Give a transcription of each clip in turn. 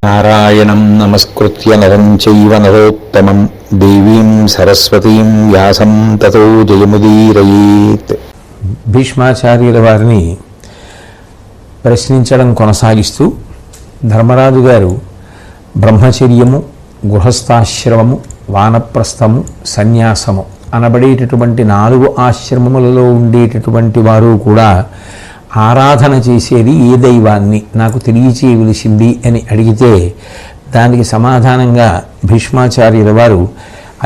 నారాయణం నమస్కృత్య నరం చైవ నరోత్తమం దేవీం సరస్వతీం వ్యాసం తతో జయముదీరయేత్. భీష్మాచార్యుల వారిని ప్రశ్నించడం కొనసాగిస్తూ ధర్మరాజు గారు బ్రహ్మచర్యము, గృహస్థాశ్రమము, వానప్రస్థము, సన్యాసము అనబడేటటువంటి 4 ఆశ్రమములలో ఉండేటటువంటి వారు కూడా ఆరాధన చేసేది ఏ దైవాన్ని నాకు తెలియచేయవలసింది అని అడిగితే దానికి సమాధానంగా భీష్మాచార్యుల వారు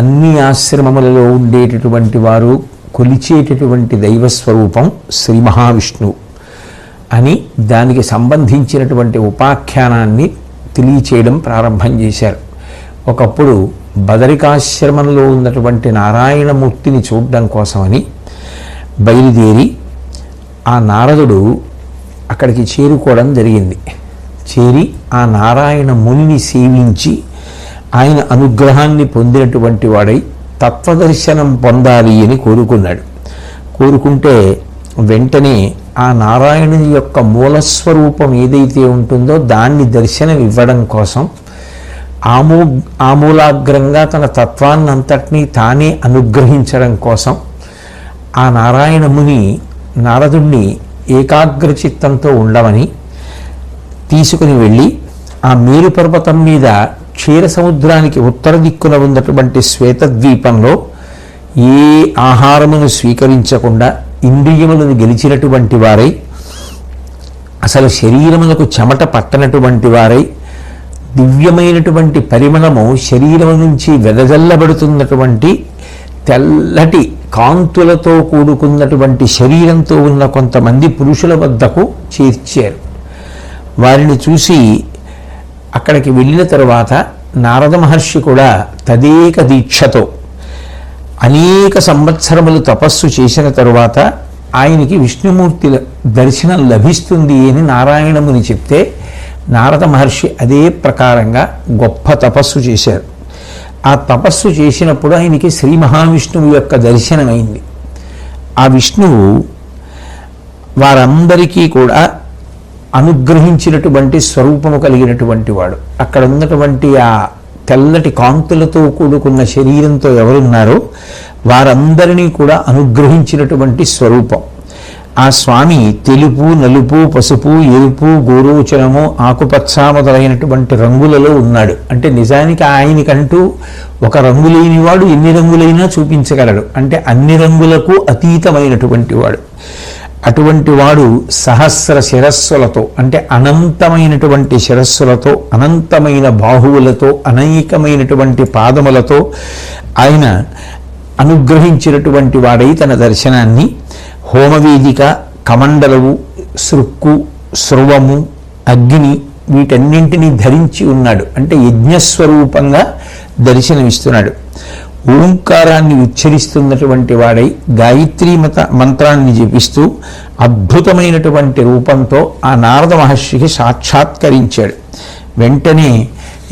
అన్ని ఆశ్రమములలో ఉండేటటువంటి వారు కొలిచేటటువంటి దైవస్వరూపం శ్రీ మహావిష్ణువు అని దానికి సంబంధించినటువంటి ఉపాఖ్యానాన్ని తెలియచేయడం ప్రారంభం చేశారు. ఒకప్పుడు బదరికాశ్రమంలో ఉన్నటువంటి నారాయణమూర్తిని చూడడం కోసమని బయలుదేరి ఆ నారదుడు అక్కడికి చేరుకోవడం జరిగింది. చేరి ఆ నారాయణ మునిని సేవించి ఆయన అనుగ్రహాన్ని పొందినటువంటి వాడై తత్వదర్శనం పొందాలి అని కోరుకున్నాడు. కోరుకుంటే వెంటనే ఆ నారాయణుని యొక్క మూలస్వరూపం ఏదైతే ఉంటుందో దాన్ని దర్శనం ఇవ్వడం కోసం ఆమూలాగ్రంగా తన తత్వాన్నంతటినీ తానే అనుగ్రహించడం కోసం ఆ నారాయణముని నారదుణ్ణి ఏకాగ్రచిత్తంతో ఉండమని తీసుకుని వెళ్ళి ఆ మేరు పర్వతం మీద క్షీర సముద్రానికి ఉత్తర దిక్కున ఉన్నటువంటి శ్వేతద్వీపంలో ఏ ఆహారమును స్వీకరించకుండా ఇంద్రియములను గెలిచినటువంటి వారై అసలు శరీరములకు చెమట పట్టనటువంటి వారై దివ్యమైనటువంటి పరిమళము శరీరము నుంచి వెదజల్లబడుతున్నటువంటి తెల్లటి కాంతులతో కూడుకున్నటువంటి శరీరంతో ఉన్న కొంతమంది పురుషుల వద్దకు చేర్చారు. వారిని చూసి అక్కడికి వెళ్ళిన తరువాత నారద మహర్షి కూడా తదేక దీక్షతో అనేక సంవత్సరములు తపస్సు చేసిన తరువాత ఆయనకి విష్ణుమూర్తి దర్శనం లభిస్తుంది అని నారాయణముని చెప్తే నారద మహర్షి అదే ప్రకారంగా గొప్ప తపస్సు చేశారు. ఆ తపస్సు చేసినప్పుడు ఆయనకి శ్రీ మహావిష్ణువు యొక్క దర్శనమైంది. ఆ విష్ణువు వారందరికీ కూడా అనుగ్రహించినటువంటి స్వరూపము కలిగినటువంటి వాడు. అక్కడ ఉన్నటువంటి ఆ తెల్లటి కాంతులతో కూడుకున్న శరీరంతో ఎవరున్నారో వారందరినీ కూడా అనుగ్రహించినటువంటి స్వరూపం. ఆ స్వామి తెలుపు, నలుపు, పసుపు, ఎరుపు, గోరోచనము, ఆకుపచ్చ మొదలైనటువంటి రంగులలో ఉన్నాడు. అంటే నిజానికి ఆయనకంటూ ఒక రంగు లేనివాడు ఎన్ని రంగులైనా చూపించగలడు. అంటే అన్ని రంగులకు అతీతమైనటువంటి వాడు. అటువంటి వాడు సహస్ర శిరస్సులతో అంటే అనంతమైనటువంటి శిరస్సులతో, అనంతమైన బాహువులతో, అనేకమైనటువంటి పాదములతో ఆయన అనుగ్రహించినటువంటి వాడై తన దర్శనాన్ని హోమవేదిక, కమండలవు, సృక్కు, స్రువము, అగ్ని వీటన్నింటినీ ధరించి ఉన్నాడు. అంటే యజ్ఞస్వరూపంగా దర్శనమిస్తున్నాడు. ఓంకారాన్ని ఉచ్చరిస్తున్నటువంటి వాడై గాయత్రీ మంత్రాన్ని జపిస్తూ అద్భుతమైనటువంటి రూపంతో ఆ నారద మహర్షికి సాక్షాత్కరించాడు. వెంటనే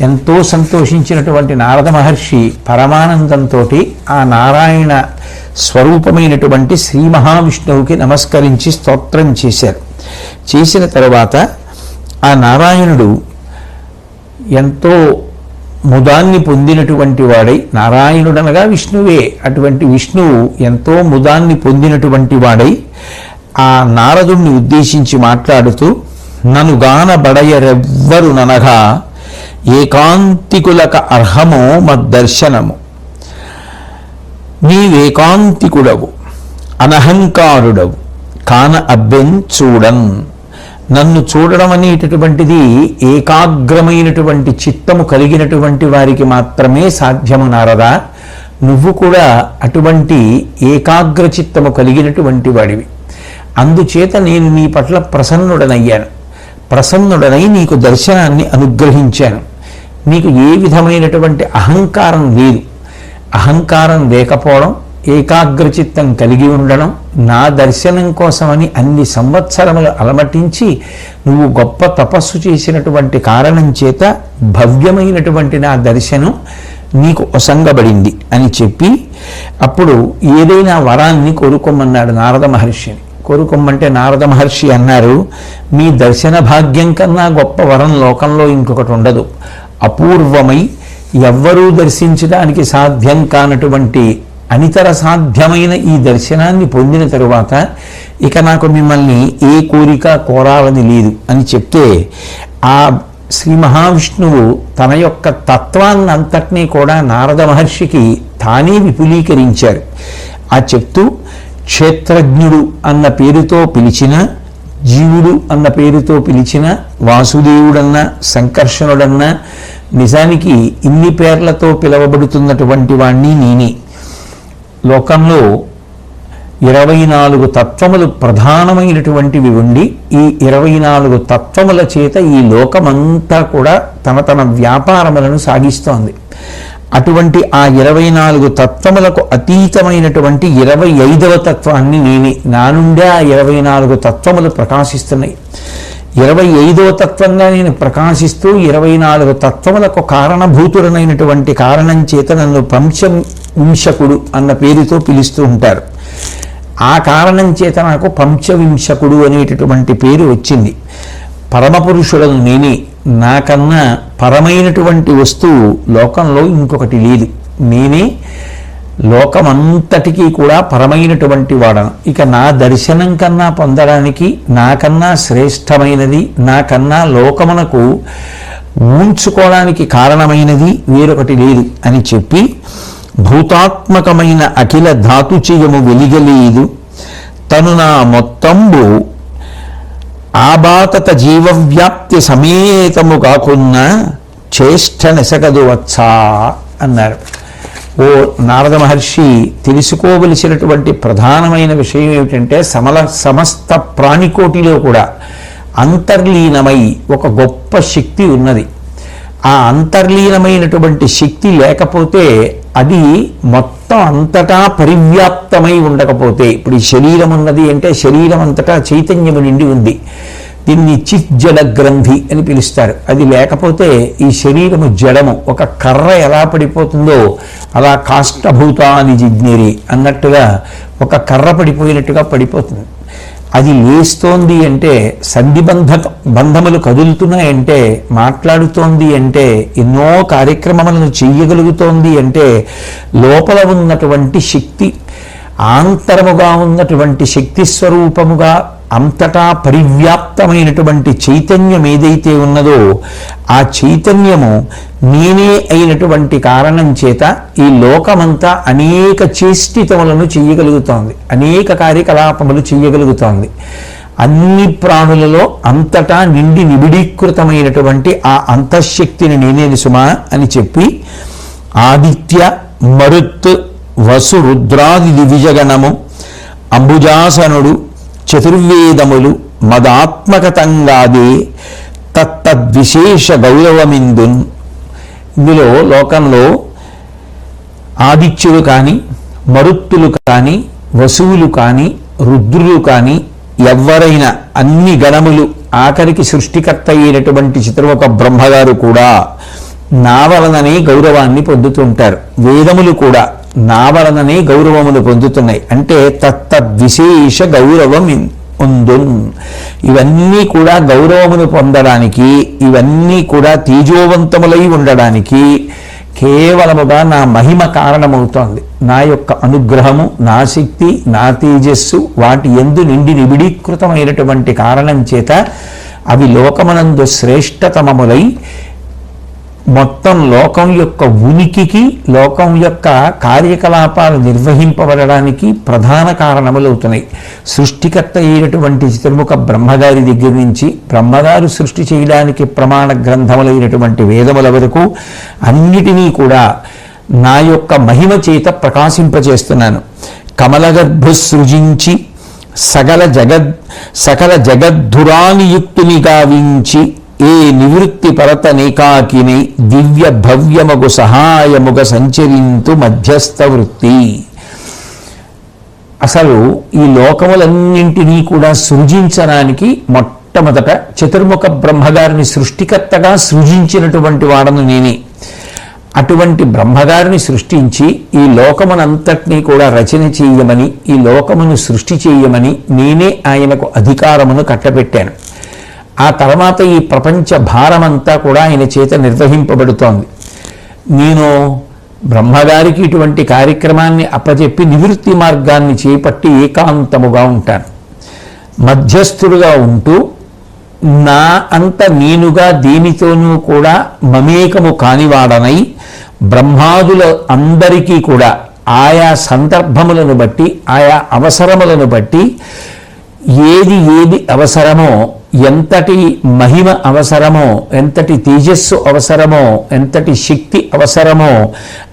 ఎంతో సంతోషించినటువంటి నారద మహర్షి పరమానందంతో ఆ నారాయణ స్వరూపమైనటువంటి శ్రీ మహావిష్ణువుకి నమస్కరించి స్తోత్రం చేశారు. చేసిన తర్వాత ఆ నారాయణుడు ఎంతో ముదాన్ని పొందినటువంటి వాడై, నారాయణుడనగా విష్ణువే, అటువంటి విష్ణువు ఎంతో ముదాన్ని పొందినటువంటి వాడై ఆ నారదుణ్ణి ఉద్దేశించి మాట్లాడుతూ నను గాన బడయరెవ్వరు ననగా ఏకాంతికులక అర్హమో మద్దర్శనము. నీవేకాంతికుడవు, అనహంకారుడవు, కాన అబ్బెన్ చూడన్. నన్ను చూడడం అనేటటువంటిది ఏకాగ్రమైనటువంటి చిత్తము కలిగినటువంటి వారికి మాత్రమే సాధ్యము నారదా. నువ్వు కూడా అటువంటి ఏకాగ్ర చిత్తము కలిగినటువంటి వాడివి. అందుచేత నేను నీ పట్ల ప్రసన్నుడనయ్యాను. ప్రసన్నుడనై నీకు దర్శనాన్ని అనుగ్రహించాను. నీకు ఏ విధమైనటువంటి అహంకారం లేదు. అహంకారం లేకపోవడం, ఏకాగ్రచిత్తం కలిగి ఉండడం, నా దర్శనం కోసమని అన్ని సంవత్సరములు అలమటించి నువ్వు గొప్ప తపస్సు చేసినటువంటి కారణం చేత భవ్యమైనటువంటి నా దర్శనం నీకు ఒసంగబడింది అని చెప్పి అప్పుడు ఏదైనా వరాన్ని కోరుకోమన్నాడు నారద మహర్షిని. కోరుకోమంటే నారద మహర్షి అన్నారు, మీ దర్శన భాగ్యం కన్నా గొప్ప వరం లోకంలో ఇంకొకటి ఉండదు. అపూర్వమై ఎవ్వరూ దర్శించడానికి సాధ్యం కానటువంటి అనితర సాధ్యమైన ఈ దర్శనాన్ని పొందిన తరువాత ఇక నాకు మిమ్మల్ని ఏ కోరిక కోరాలని లేదు అని చెప్తే, ఆ శ్రీ మహావిష్ణువు తన యొక్క తత్వాన్ని అంతటినీ కూడా నారద మహర్షికి తానే విపులీకరించారు. ఆ చెప్తూ క్షేత్రజ్ఞుడు అన్న పేరుతో పిలిచిన, జీవుడు అన్న పేరుతో పిలిచిన, వాసుదేవుడన్న, సంకర్షణుడన్న, నిజానికి ఇన్ని పేర్లతో పిలవబడుతున్నటువంటి వాణ్ణి నేనే. లోకంలో 24 తత్వములు ప్రధానమైనటువంటివి ఉండి, ఈ 24 తత్వముల చేత ఈ లోకమంతా కూడా తన వ్యాపారములను సాగిస్తోంది. అటువంటి ఆ 24 తత్వములకు అతీతమైనటువంటి 25వ తత్వాన్ని నేనే. నా నుండే ఆ 24 తత్వములు ప్రకాశిస్తున్నాయి. 25వ తత్వంగా నేను ప్రకాశిస్తూ 24 తత్వములకు కారణభూతుడనైనటువంటి కారణం చేత నన్ను పంచవింశకుడు అన్న పేరుతో పిలుస్తూ ఉంటారు. ఆ కారణం చేత నాకు పంచవింశకుడు అనేటటువంటి పేరు వచ్చింది. పరమపురుషులను నేనే. నాకన్నా పరమైనటువంటి వస్తువు లోకంలో ఇంకొకటి లేదు. నేనే లోకమంతటికీ కూడా పరమైనటువంటి వాడను. ఇక నా దర్శనం కన్నా పొందడానికి నాకన్నా శ్రేష్టమైనది, నాకన్నా లోకమునకు ఊంచుకోవడానికి కారణమైనది వేరొకటి లేదు అని చెప్పి, భూతాత్మకమైన అఖిల ధాతుచయము వెలిగలేదు తను నా మొత్తంబు ఆబాతత జీవవ్యాప్తి సమేతము కాకున్నా చేష్ట నెసగదు వచ్చా అన్నారు. ఓ నారద మహర్షి, తెలుసుకోవలసినటువంటి ప్రధానమైన విషయం ఏమిటంటే, సమస్త ప్రాణికోటిలో కూడా అంతర్లీనమై ఒక గొప్ప శక్తి ఉన్నది. ఆ అంతర్లీనమైనటువంటి శక్తి లేకపోతే, అది మొత్తం అంతటా పరివ్యాప్తమై ఉండకపోతే, ఇప్పుడు ఈ శరీరం ఉన్నది అంటే శరీరం అంతటా చైతన్యము నిండి ఉంది. దీన్ని చిత్ జడ గ్రంథి అని పిలుస్తారు. అది లేకపోతే ఈ శరీరము జడము. ఒక కర్ర ఎలా పడిపోతుందో అలా కాష్టభూతాని జిజ్ఞిరి అన్నట్టుగా ఒక కర్ర పడిపోయినట్టుగా పడిపోతుంది. అది లేస్తోంది అంటే, బంధములు కదులుతున్నాయంటే, మాట్లాడుతోంది అంటే, ఎన్నో కార్యక్రమములను చెయ్యగలుగుతోంది అంటే, లోపల ఉన్నటువంటి శక్తి, ఆంతరముగా ఉన్నటువంటి శక్తి స్వరూపముగా అంతటా పరివ్యాప్తమైనటువంటి చైతన్యం ఏదైతే ఉన్నదో, ఆ చైతన్యము నేనే అయినటువంటి కారణం చేత ఈ లోకమంతా అనేక చేష్టితములను చెయ్యగలుగుతోంది, అనేక కార్యకలాపములు చెయ్యగలుగుతోంది. అన్ని ప్రాణులలో అంతటా నిండి నిబిడీకృతమైనటువంటి ఆ అంతఃశక్తిని నేనే సుమా అని చెప్పి, ఆదిత్య మరుత్ వసు రుద్రాది దివిజగణము అంబుజాసనుడు చతుర్వేదములు మదాత్మకతంగాదే తత్తద్విశేష గౌరవమిందున్. ఇందులో లోకంలో ఆదిత్యులు కానీ, మరుత్తులు కానీ, వసువులు కానీ, రుద్రులు కానీ, ఎవరైనా అన్ని గణములు, ఆఖరికి సృష్టికర్త అయినటువంటి చతుర్ముఖ బ్రహ్మగారు కూడా నా వలననే గౌరవాన్ని పొందుతుంటారు. వేదములు కూడా నా వలననే గౌరవములు పొందుతున్నాయి. అంటే తత్తద్విశేష గౌరవం ఉందున్. ఇవన్నీ కూడా గౌరవమును పొందడానికి, ఇవన్నీ కూడా తేజోవంతములై ఉండడానికి కేవలముగా నా మహిమ కారణమవుతోంది. నా యొక్క అనుగ్రహము, నా శక్తి, నా తేజస్సు, వాటి యందు నిండి నిబిడీకృతమైనటువంటి కారణం చేత అవి లోకమునందు శ్రేష్టతమములై మొత్తం లోకం యొక్క ఉనికికి, లోకం యొక్క కార్యకలాపాలు నిర్వహింపబడడానికి ప్రధాన కారణములవుతున్నాయి. సృష్టికర్త అయినటువంటి చతుర్ముఖ బ్రహ్మగారి దగ్గర నుంచి, బ్రహ్మగారు సృష్టి చేయడానికి ప్రమాణ గ్రంథములైనటువంటి వేదముల వరకు అన్నిటినీ కూడా నా యొక్క మహిమ చేత ప్రకాశింపచేస్తున్నాను. కమలగర్భు సృజించి సకల జగద్ధురానియుక్తుని గావించి ఏ నివృత్తి పరతనేకాకిని దివ్య భవ్యమగు సహాయముగ సంచరింతు మధ్యస్థ వృత్తి. అసలు ఈ లోకములన్నింటినీ కూడా సృజించడానికి మొట్టమొదట చతుర్ముఖ బ్రహ్మగారిని సృష్టికర్తగా సృజించినటువంటి వాడను నేనే. అటువంటి బ్రహ్మగారిని సృష్టించి ఈ లోకమునంతటినీ కూడా రచన చేయమని, ఈ లోకమును సృష్టి చేయమని నేనే ఆయనకు అధికారమును కట్టబెట్టాను. ఆ తర్వాత ఈ ప్రపంచ భారమంతా కూడా ఆయన చేత నిర్వహింపబడుతోంది. నేను బ్రహ్మగారికి ఇటువంటి కార్యక్రమాన్ని అప్పచెప్పి నివృత్తి మార్గాన్ని చేపట్టి ఏకాంతముగా ఉంటాను. మధ్యస్థుడుగా ఉంటూ నా అంత నేనుగా దేనితోనూ కూడా మమేకము కానివాడనై బ్రహ్మాదుల అందరికీ కూడా ఆయా సందర్భములను బట్టి, ఆయా అవసరములను బట్టి ఏది ఏది అవసరమో, ఎంతటి మహిమ అవసరమో, ఎంతటి తేజస్సు అవసరమో, ఎంతటి శక్తి అవసరమో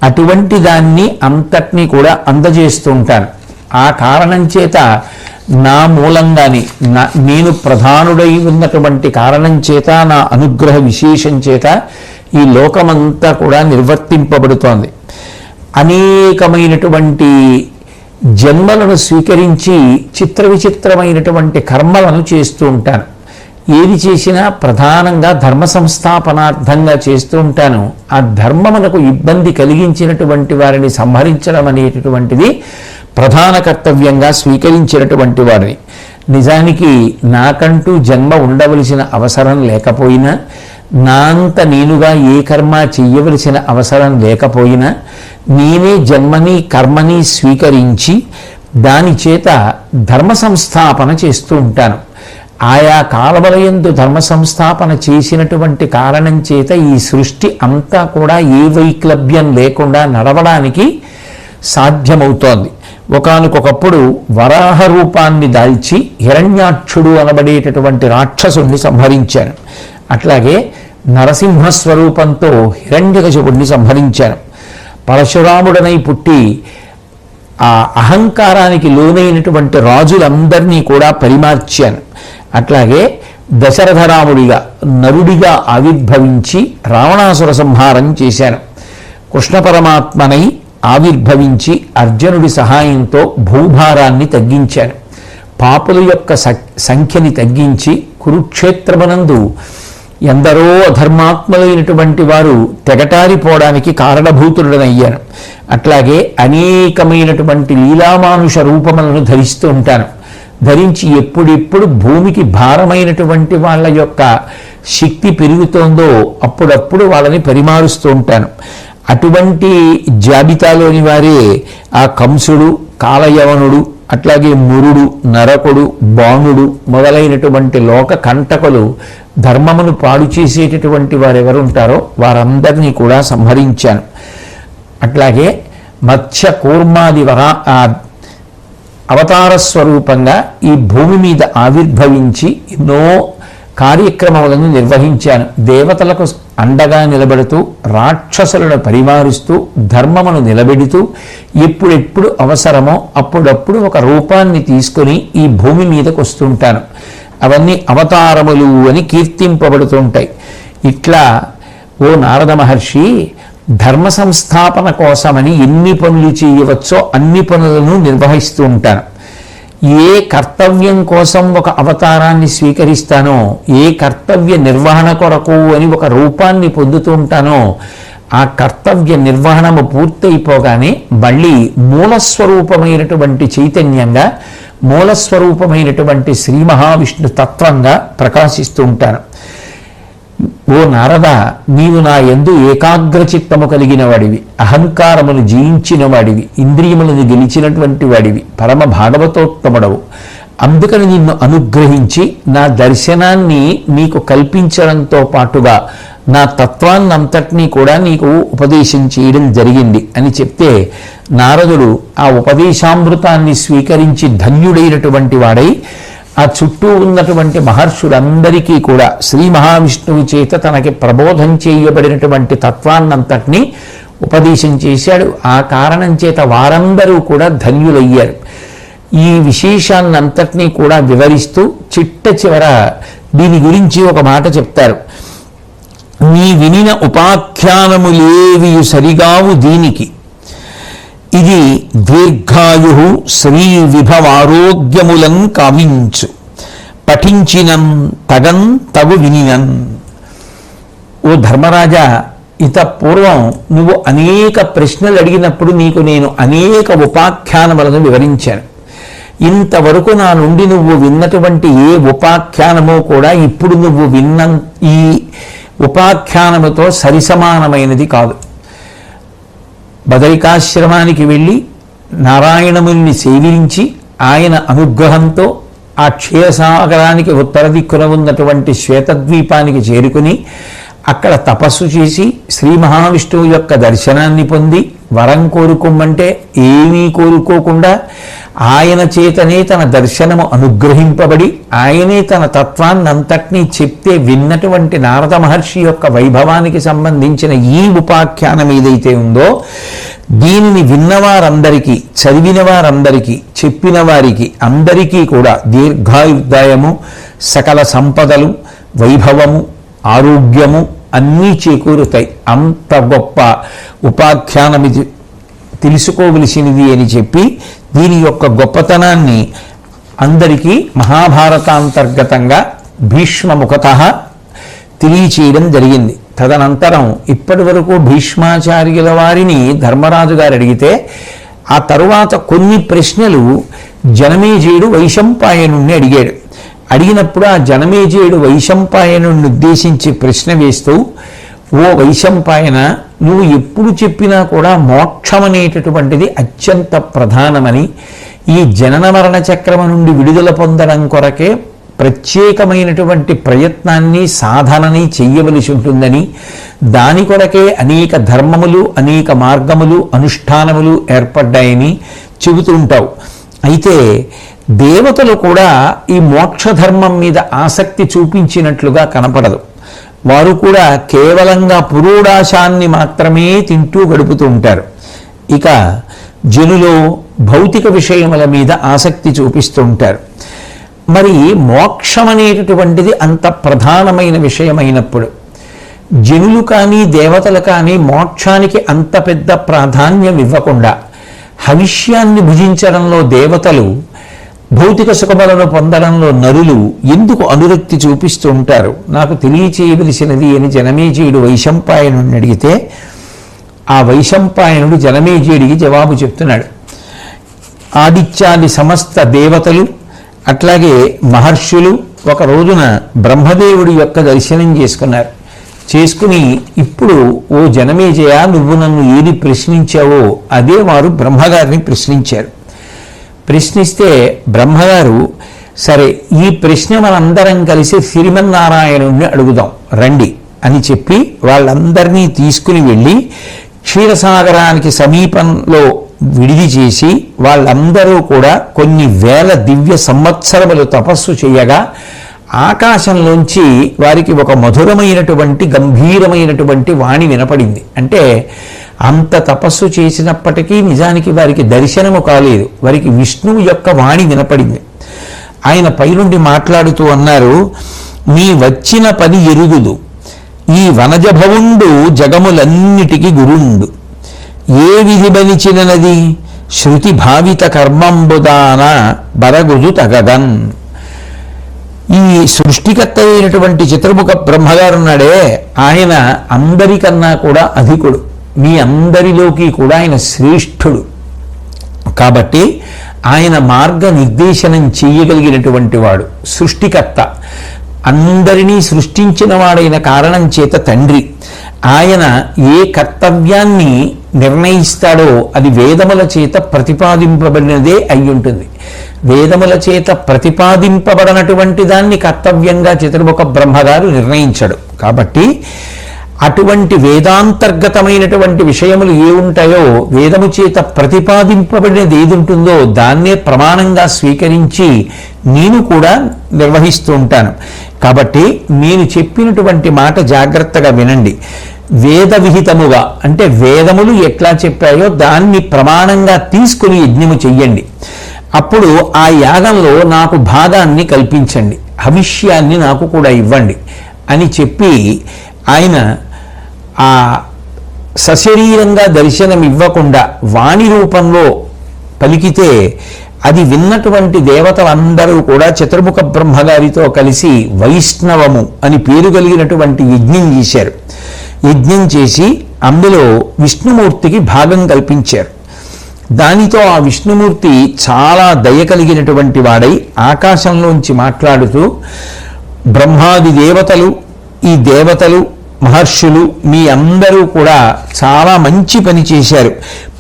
అటువంటి దాన్ని అంతటినీ కూడా అందజేస్తూ ఉంటాను. ఆ కారణం చేత నా మూలంగానే నేను ప్రధానుడై ఉన్నటువంటి కారణం చేత, నా అనుగ్రహ విశేషం చేత ఈ లోకమంతా కూడా నిర్వర్తింపబడుతోంది. అనేకమైనటువంటి జన్మలను స్వీకరించి చిత్ర విచిత్రమైనటువంటి కర్మలను చేస్తూ ఉంటాను. ఏది చేసినా ప్రధానంగా ధర్మ సంస్థాపనార్థంగా చేస్తూ ఉంటాను. ఆ ధర్మమునకు ఇబ్బంది కలిగించినటువంటి వారిని సంహరించడం అనేటటువంటిది ప్రధాన కర్తవ్యంగా స్వీకరించినటువంటి వారిని. నిజానికి నాకంటూ జన్మ ఉండవలసిన అవసరం లేకపోయినా, నా అంత నేనుగా ఏ కర్మ చెయ్యవలసిన అవసరం లేకపోయినా, నేనే జన్మని కర్మని స్వీకరించి దాని చేత ధర్మ సంస్థాపన చేస్తూ ఉంటాను. ఆయా కాలములయందు ధర్మ సంస్థాపన చేసినటువంటి కారణం చేత ఈ సృష్టి అంతా కూడా ఏ వైక్లభ్యం లేకుండా నడవడానికి సాధ్యమవుతోంది. ఒకానొకప్పుడు వరాహ రూపాన్ని దాల్చి హిరణ్యాక్షుడు అనబడేటటువంటి రాక్షసుడిని సంహరించాను. అట్లాగే నరసింహస్వరూపంతో హిరణ్యకశిపుడిని సంహరించాను. పరశురాముడనై పుట్టి ఆ అహంకారానికి లోనైనటువంటి రాజులందరినీ కూడా పరిమార్చాను. అట్లాగే దశరథరాముడిగా నరుడిగా ఆవిర్భవించి రావణాసుర సంహారం చేశాను. కృష్ణ పరమాత్మనై ఆవిర్భవించి అర్జునుడి సహాయంతో భూభారాన్ని తగ్గించాను. పాపుల యొక్క సంఖ్యని తగ్గించి కురుక్షేత్రమునందు ఎందరో అధర్మాత్ములైనటువంటి వారు తెగటారిపోవడానికి కారణభూతుడనయ్యాను. అట్లాగే అనేకమైనటువంటి లీలామానుష రూపములను ధరిస్తూ ఉంటాను. ధరించి ఎప్పుడెప్పుడు భూమికి భారమైనటువంటి వాళ్ళ యొక్క శక్తి పెరుగుతోందో అప్పుడప్పుడు వాళ్ళని పరిమారుస్తూ ఉంటాను. అటువంటి జాబితాలోని వారే ఆ కంసుడు, కాలయవనుడు, అట్లాగే మురుడు, నరకుడు, బాణుడు మొదలైనటువంటి లోక కంటకులు, ధర్మమును పాడు చేసేటటువంటి వారు ఎవరుంటారో వారందరినీ కూడా సంహరించాను. అట్లాగే మత్స్య కూర్మాది అవతార స్వరూపంగా ఈ భూమి మీద ఆవిర్భవించి ఎన్నో కార్యక్రమాలను నిర్వహించాను. దేవతలకు అండగా నిలబడుతూ, రాక్షసులను పరిమారుస్తూ, ధర్మమును నిలబెడుతూ, ఎప్పుడెప్పుడు అవసరమో అప్పుడప్పుడు ఒక రూపాన్ని తీసుకొని ఈ భూమి మీదకు వస్తుంటాను. అవన్నీ అవతారములు అని కీర్తింపబడుతుంటాయి. ఇట్లా ఓ నారద మహర్షి, ధర్మ సంస్థాపన కోసమని ఎన్ని పనులు చేయవచ్చో అన్ని పనులను నిర్వహిస్తూ ఉంటాను. ఏ కర్తవ్యం కోసం ఒక అవతారాన్ని స్వీకరిస్తానో, ఏ కర్తవ్య నిర్వహణ కొరకు అని ఒక రూపాన్ని పొందుతూ ఉంటానో, ఆ కర్తవ్య నిర్వహణము పూర్తయిపోగానే మళ్ళీ మూలస్వరూపమైనటువంటి చైతన్యంగా, మూలస్వరూపమైనటువంటి శ్రీ మహావిష్ణు తత్వంగా ప్రకాశిస్తూ ఉంటాను. ఓ నారద, నీవు నా యందు ఏకాగ్రచిత్తము కలిగిన వాడివి, అహంకారమును జయించిన వాడివి, ఇంద్రియములను గెలిచినటువంటి వాడివి, పరమ భాగవతోత్తముడవు. అందుకని నిన్ను అనుగ్రహించి నా దర్శనాన్ని నీకు కల్పించడంతో పాటుగా నా తత్వాన్నంతటినీ కూడా నీకు ఉపదేశం చేయడం జరిగింది అని చెప్తే, నారదుడు ఆ ఉపదేశామృతాన్ని స్వీకరించి ధన్యుడైనటువంటి వాడై ఆ చుట్టూ ఉన్నటువంటి మహర్షులందరికీ కూడా శ్రీ మహావిష్ణువు చేత తనకి ప్రబోధం చేయబడినటువంటి తత్వాన్నంతటినీ ఉపదేశం చేశాడు. ఆ కారణం చేత వారందరూ కూడా ధన్యులయ్యారు. ఈ విశేషాన్నంతటినీ కూడా వివరిస్తూ చిట్ట చివర దీని గురించి ఒక మాట చెప్తారు. నీ వినిన ఉపాఖ్యానములేవియు సరిగావు దీనికి, ఇది దీర్ఘాయు శ్రీ విభవారోగ్యములం కావించు, పఠించినం తగన్ తగు వినినన్. ఓ ధర్మరాజా, ఇత పూర్వం నువ్వు అనేక ప్రశ్నలు అడిగినప్పుడు నీకు నేను అనేక ఉపాఖ్యానములను వివరించాను. ఇంతవరకు నా నుండి నువ్వు విన్నటువంటి ఏ ఉపాఖ్యానమో కూడా ఇప్పుడు నువ్వు విన్న ఈ ఉపాఖ్యానముతో సరిసమానమైనది కాదు. బదరికాశ్రమానికి వెళ్ళి నారాయణముని సేవించి ఆయన అనుగ్రహంతో ఆ క్షీరసాగరానికి ఉత్తర దిక్కున ఉన్నటువంటి శ్వేతద్వీపానికి చేరుకుని అక్కడ తపస్సు చేసి శ్రీ మహావిష్ణువు యొక్క దర్శనాన్ని పొంది వరం కోరుకోమంటే ఏమీ కోరుకోకుండా ఆయన చేతనే తన దర్శనము అనుగ్రహింపబడి ఆయనే తన తత్వాన్ని అంతటినీ చెప్తే విన్నటువంటి నారద మహర్షి యొక్క వైభవానికి సంబంధించిన ఈ ఉపాఖ్యానం ఏదైతే ఉందో దీనిని విన్నవారందరికీ, చదివిన వారందరికీ, చెప్పిన వారికి అందరికీ కూడా దీర్ఘాయుర్దాయము, సకల సంపదలు, వైభవము, ఆరోగ్యము అన్నీ చేకూరుతాయి. అంత గొప్ప ఉపాఖ్యానం ఇది, తెలుసుకోవలసినది అని చెప్పి దీని యొక్క గొప్పతనాన్ని అందరికీ మహాభారతాంతర్గతంగా భీష్మముఖతః తెలియచేయడం జరిగింది. తదనంతరం ఇప్పటి వరకు భీష్మాచార్యుల వారిని ధర్మరాజు గారు అడిగితే ఆ తరువాత కొన్ని ప్రశ్నలు జనమేజయుడు వైశంపాయనుణ్ణి అడిగాడు. అడిగినప్పుడు ఆ జనమేజయుడు వైశంపాయనుణ్ణి ఉద్దేశించి ప్రశ్న వేస్తూ, ఓ వైశంపాయన, నువ్వు ఎప్పుడు చెప్పినా కూడా మోక్షం అనేటటువంటిది అత్యంత ప్రధానమని, ఈ జనన మరణ చక్రము నుండి విడుదల పొందడం కొరకే ప్రత్యేకమైనటువంటి ప్రయత్నాన్ని, సాధనని చెయ్యవలసి ఉంటుందని, దాని కొరకే అనేక ధర్మములు, అనేక మార్గములు, అనుష్ఠానములు ఏర్పడ్డాయని చెబుతూ ఉంటావు. అయితే దేవతలు కూడా ఈ మోక్ష ధర్మం మీద ఆసక్తి చూపించినట్లుగా కనపడదు. వారు కూడా కేవలంగా పురోడాశాన్ని మాత్రమే తింటూ గడుపుతూ ఉంటారు. ఇక జనులో భౌతిక విషయముల మీద ఆసక్తి చూపిస్తూ ఉంటారు. మరి మోక్షం అనేటటువంటిది అంత ప్రధానమైన విషయమైనప్పుడు జనులు కానీ దేవతలు కానీ మోక్షానికి అంత పెద్ద ప్రాధాన్యం ఇవ్వకుండా హవిష్యాన్ని భుజించడంలో దేవతలు, భౌతిక సుఖములను పొందడంలో నరులు ఎందుకు అనురక్తి చూపిస్తూ ఉంటారు, నాకు తెలియచేయవలసినది అని జనమేజయుడు వైశంపాయనుడిని అడిగితే ఆ వైశంపాయనుడు జనమేజయుడికి జవాబు చెప్తున్నాడు. ఆదిత్యాది సమస్త దేవతలు అట్లాగే మహర్షులు ఒక రోజున బ్రహ్మదేవుడి యొక్క దర్శనం చేసుకున్నారు. చేసుకుని ఇప్పుడు, ఓ జనమేజయ, నువ్వు నన్ను ఏది ప్రశ్నించావో అదే వారు బ్రహ్మగారిని ప్రశ్నించారు. ప్రశ్నిస్తే బ్రహ్మగారు, సరే ఈ ప్రశ్న మనందరం కలిసి శ్రీమన్నారాయణుడిని అడుగుదాం రండి అని చెప్పి వాళ్ళందరినీ తీసుకుని వెళ్ళి క్షీరసాగరానికి సమీపంలో విడిది చేసి వాళ్ళందరూ కూడా కొన్ని వేల దివ్య సంవత్సరములు తపస్సు చేయగా ఆకాశంలోంచి వారికి ఒక మధురమైనటువంటి గంభీరమైనటువంటి వాణి వినపడింది. అంటే అంత తపస్సు చేసినప్పటికీ నిజానికి వారికి దర్శనము కాలేదు, వారికి విష్ణువు యొక్క వాణి వినపడింది. ఆయన పైనుండి మాట్లాడుతూ అన్నారు, నీ వచ్చిన పని ఎరుగుదు, ఈ వనజభవుండు జగములన్నిటికీ గురుండు, ఏ విధి బలిచినది శృతి భావిత కర్మంబుదాన బరగుదు తగదన్. ఈ సృష్టికర్త అయినటువంటి చతుర్ముఖ బ్రహ్మగారు ఉన్నాడే, ఆయన అందరికన్నా కూడా అధికుడు, మీ అందరిలోకి కూడా ఆయన శ్రేష్ఠుడు. కాబట్టి ఆయన మార్గ నిర్దేశనం చేయగలిగినటువంటి వాడు, సృష్టికర్త, అందరినీ సృష్టించిన వాడైన కారణం చేత తండ్రి. ఆయన ఏ కర్తవ్యాన్ని నిర్ణయిస్తాడో అది వేదముల చేత ప్రతిపాదింపబడినదే అయి ఉంటుంది. వేదముల చేత ప్రతిపాదింపబడినటువంటి దాన్ని కర్తవ్యంగా చతుర్ముఖ బ్రహ్మగారు నిర్ణయించడు. కాబట్టి అటువంటి వేదాంతర్గతమైనటువంటి విషయములు ఏ ఉంటాయో, వేదము చేత ప్రతిపాదింపబడినది ఏది ఉంటుందో దాన్నే ప్రమాణంగా స్వీకరించి నేను కూడా నిర్వహిస్తూ ఉంటాను. కాబట్టి నేను చెప్పినటువంటి మాట జాగ్రత్తగా వినండి. వేద విహితముగా అంటే వేదములు ఎట్లా చెప్పాయో దాన్ని ప్రమాణంగా తీసుకుని యజ్ఞము చెయ్యండి. అప్పుడు ఆ యాగంలో నాకు భాగాన్ని కల్పించండి, హవిష్యాన్ని నాకు కూడా ఇవ్వండి అని చెప్పి ఆయన ఆ సశరీరంగా దర్శనం ఇవ్వకుండా వాణి రూపంలో పలికితే అది విన్నటువంటి దేవతలందరూ కూడా చతుర్ముఖ బ్రహ్మగారితో కలిసి వైష్ణవము అని పేరు కలిగినటువంటి యజ్ఞం చేశారు. యజ్ఞం చేసి అందులో విష్ణుమూర్తికి భాగం కల్పించారు. దానితో ఆ విష్ణుమూర్తి చాలా దయ కలిగినటువంటి వాడై ఆకాశంలోంచి మాట్లాడుతూ, బ్రహ్మాది దేవతలు, ఈ దేవతలు, మహర్షులు మీ అందరూ కూడా చాలా మంచి పని చేశారు,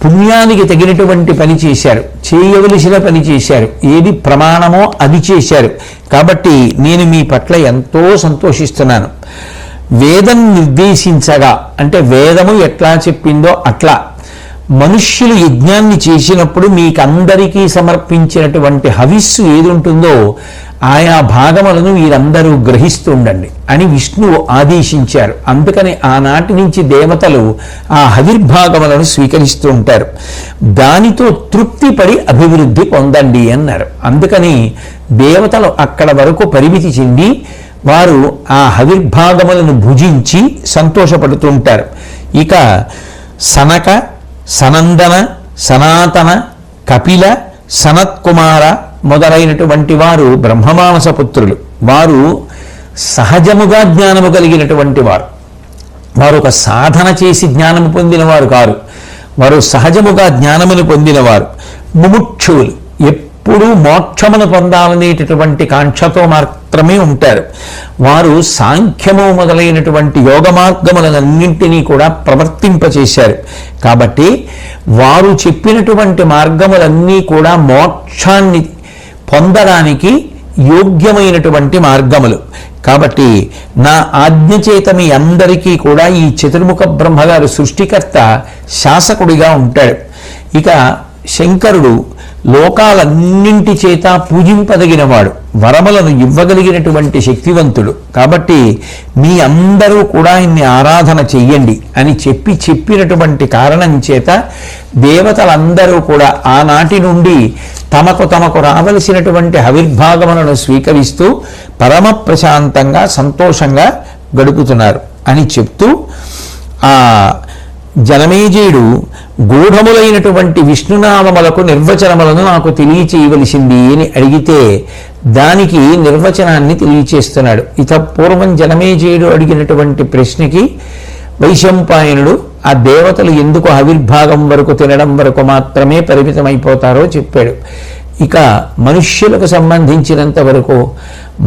పుణ్యానికి తగినటువంటి పని చేశారు, చేయవలసిన పని చేశారు, ఏది ప్రమాణమో అది చేశారు. కాబట్టి నేను మీ పట్ల ఎంతో సంతోషిస్తున్నాను. వేదం నిర్దేశించగా అంటే వేదము ఎట్లా చెప్పిందో అట్లా మనుష్యులు యజ్ఞాన్ని చేసినప్పుడు మీకందరికీ సమర్పించినటువంటి హవిస్సు ఏది ఉంటుందో ఆయా భాగములను వీరందరూ గ్రహిస్తూ ఉండండి అని విష్ణువు ఆదేశించారు. అందుకని ఆనాటి నుంచి దేవతలు ఆ హవిర్భాగములను స్వీకరిస్తూ ఉంటారు. దానితో తృప్తిపడి అభివృద్ధి పొందండి అన్నారు. అందుకని దేవతలు అక్కడ వరకు పరిమితి చెంది వారు ఆ హవిర్భాగములను భుజించి సంతోషపడుతూ ఉంటారు. ఇక సనక, సనందన, సనాతన, కపిల, సనత్కుమార మొదలైనటువంటి వారు బ్రహ్మమానస పుత్రులు. వారు సహజముగా జ్ఞానము కలిగినటువంటి వారు. వారు ఒక సాధన చేసి జ్ఞానము పొందినవారు కారు. వారు సహజముగా జ్ఞానమును పొందినవారు. ముముక్షువులు, ఎప్పుడూ మోక్షమును పొందాలనేటటువంటి కాంక్షతో మాత్రమే ఉంటారు. వారు సాంఖ్యము మొదలైనటువంటి యోగ మార్గములన్నింటినీ కూడా ప్రవర్తింపచేశారు. కాబట్టి వారు చెప్పినటువంటి మార్గములన్నీ కూడా మోక్షాన్ని పొందడానికి యోగ్యమైనటువంటి మార్గములు. కాబట్టి నా ఆజ్ఞ చేత మీ అందరికీ కూడా ఈ చతుర్ముఖ బ్రహ్మగారు సృష్టికర్త, శాసకుడిగా ఉంటాడు. ఇక శంకరుడు లోకాలన్నింటి చేత పూజింపదగినవాడు, వరములను ఇవ్వగలిగినటువంటి శక్తివంతుడు. కాబట్టి మీ అందరూ కూడా ఇన్ని ఆరాధన చెయ్యండి అని చెప్పినటువంటి కారణం చేత దేవతలందరూ కూడా ఆనాటి నుండి తమకు రావలసినటువంటి హవిర్భాగములను స్వీకరిస్తూ పరమ ప్రశాంతంగా సంతోషంగా గడుపుతున్నారు అని చెప్తూ, ఆ జనమేజయుడు గూఢములైనటువంటి విష్ణునామములకు నిర్వచనములను నాకు తెలియచేయవలసింది అని అడిగితే దానికి నిర్వచనాన్ని తెలియచేస్తున్నాడు. ఇత పూర్వం జనమేజయుడు అడిగినటువంటి ప్రశ్నకి వైశంపాయనుడు ఆ దేవతలు ఎందుకు ఆవిర్భాగం వరకు తినడం వరకు మాత్రమే పరిమితమైపోతారో చెప్పాడు. ఇక మనుష్యులకు సంబంధించినంత వరకు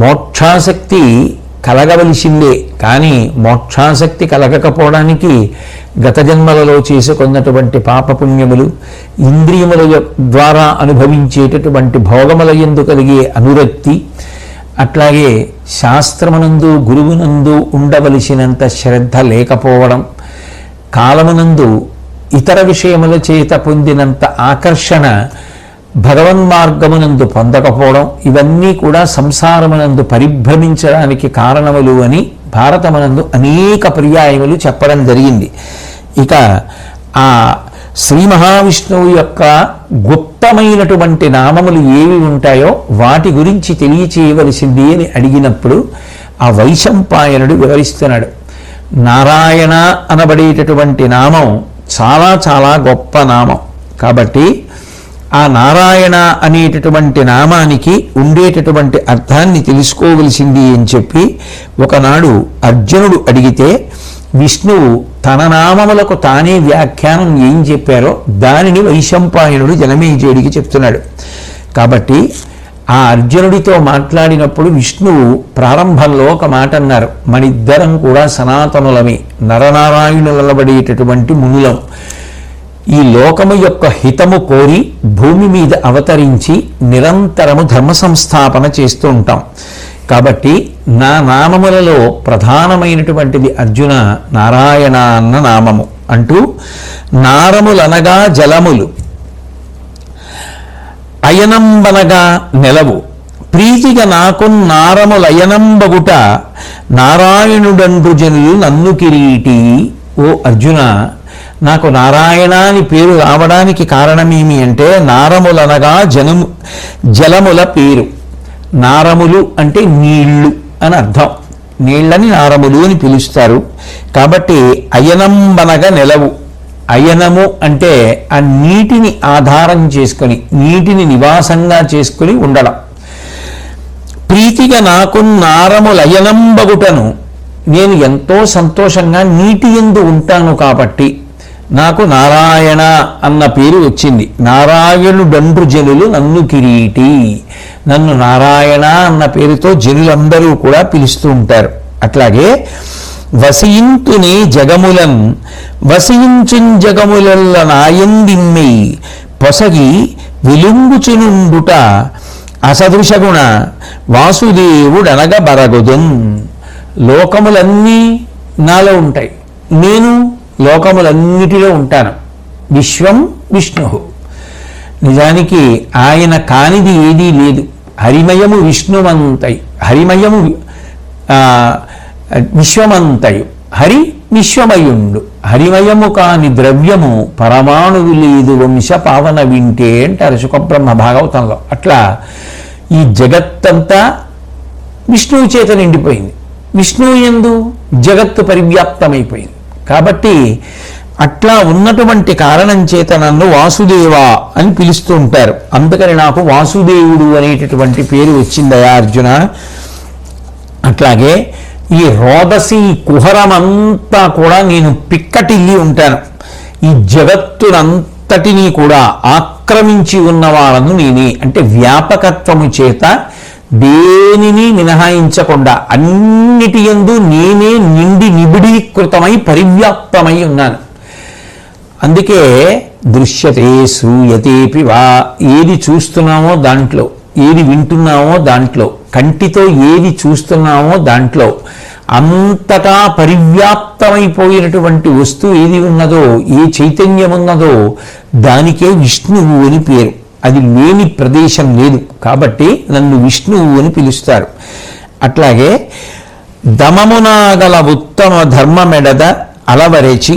మోక్షాసక్తి కలగవలసిందే. కానీ మోక్షాసక్తి కలగకపోవడానికి గత జన్మలలో చేసుకున్నటువంటి పాపపుణ్యములు, ఇంద్రియముల ద్వారా అనుభవించేటటువంటి భోగముల యందు కలిగే అనురక్తి, అట్లాగే శాస్త్రమునందు గురువునందు ఉండవలసినంత శ్రద్ధ లేకపోవడం, కాలమునందు ఇతర విషయముల చేత పొందినంత ఆకర్షణ భగవన్మార్గమునందు పొందకపోవడం, ఇవన్నీ కూడా సంసారమునందు పరిభ్రమించడానికి కారణములు అని భారతమునందు అనేక పర్యాయములు చెప్పడం జరిగింది. ఇక ఆ శ్రీ మహావిష్ణువు యొక్క గుప్తమైనటువంటి నామములు ఏవి ఉంటాయో వాటి గురించి తెలియచేయవలసింది అని అడిగినప్పుడు ఆ వైశంపాయనుడు వివరిస్తున్నాడు. నారాయణ అనబడేటటువంటి నామం చాలా చాలా గొప్ప నామం. కాబట్టి ఆ నారాయణ అనేటటువంటి నామానికి ఉండేటటువంటి అర్థాన్ని తెలుసుకోవలసింది అని చెప్పి ఒకనాడు అర్జునుడు అడిగితే విష్ణువు తన నామములకు తానే వ్యాఖ్యానం ఏం చెప్పారో దానిని వైశంపాయనుడు జనమేజయుడికి చెప్తున్నాడు. కాబట్టి ఆ అర్జునుడితో మాట్లాడినప్పుడు విష్ణువు ప్రారంభంలో ఒక మాట అన్నారు. మనిద్దరం కూడా సనాతనులమే, నరనారాయణులబడేటటువంటి మునులం. ఈ లోకము యొక్క హితము కోరి భూమి మీద అవతరించి నిరంతరము ధర్మ సంస్థాపన చేస్తూ ఉంటాం. కాబట్టి నా నామములలో ప్రధానమైనటువంటిది అర్జున నారాయణ అన్న నామము అంటూ, నారములనగా జలములు, అయనంబనగా నెలవు, ప్రీతిగా నాకు నారములయనంబగుట నారాయణుడంటు జనులు నన్ను కిరీటి. ఓ అర్జున, నాకు నారాయణ అని పేరు రావడానికి కారణమేమి అంటే నారములనగా జలముల పేరు. నారములు అంటే నీళ్లు అని అర్థం. నీళ్ళని నారములు అని పిలుస్తారు. కాబట్టి అయనంబనగా నెలవు, అయనము అంటే ఆ నీటిని ఆధారం చేసుకొని, నీటిని నివాసంగా చేసుకుని ఉండడం. ప్రీతిగా నాకు నారములయనంబగుటను, నేను ఎంతో సంతోషంగా నీటి యందు ఉంటాను కాబట్టి నాకు నారాయణ అన్న పేరు వచ్చింది. నారాయణుడండ్రు జనులు నన్ను కిరీటి, నన్ను నారాయణ అన్న పేరుతో జనులందరూ కూడా పిలుస్తూ ఉంటారు. అట్లాగే వసయింతునే జగములన్ వసయించున్ జగములల్ల నాయందిమ్మై పొసగి వెలుంగుచునుండుట అసదృశగుణ వాసుదేవుడనగ బరగుదున్. లోకములన్నీ నాలో ఉంటాయి, నేను లోకములన్నిటిలో ఉంటాను. విశ్వం విష్ణు, నిజానికి ఆయన కానిది ఏదీ లేదు. హరిమయము విష్ణువంతయు, హరిమయము విశ్వమంతయు, హరి విశ్వమయుండు. హరిమయము కాని ద్రవ్యము పరమాణువు లేదు వంశ పావన వింటే అంటారు శుకబ్రహ్మ భాగవతంలో. అట్లా ఈ జగత్తంతా విష్ణువు చేత నిండిపోయింది. విష్ణువు యందు జగత్తు పరివ్యాప్తమైపోయింది. కాబట్టి అట్లా ఉన్నటువంటి కారణం చేత నన్ను వాసుదేవ అని పిలుస్తూ ఉంటారు. అందుకని నాకు వాసుదేవుడు అనేటటువంటి పేరు వచ్చిందయా అర్జున. అట్లాగే ఈ రోదసి కుహరమంతా కూడా నేను పిక్కటిల్లి ఉంటాను. ఈ జగత్తునంతటినీ కూడా ఆక్రమించి ఉన్న వాళ్ళను నేనే, అంటే వ్యాపకత్వము చేత దేనిని మినహాయించకుండా అన్నిటి యందు నేనే నిండి నిబిడీకృతమై పరివ్యాప్తమై ఉన్నాను. అందుకే దృశ్యతే శ్రూయతేపి వా, ఏది చూస్తున్నామో దాంట్లో, ఏది వింటున్నామో దాంట్లో, కంటితో ఏది చూస్తున్నామో దాంట్లో అంతటా పరివ్యాప్తమైపోయినటువంటి వస్తువు ఏది ఉన్నదో, ఏ చైతన్యం ఉన్నదో దానికే విష్ణువు అని పేరు. అది లేని ప్రదేశం లేదు కాబట్టి నన్ను విష్ణువు అని పిలుస్తారు. అట్లాగే దమమునాగల ఉత్తమ ధర్మమెడద అలవరేచి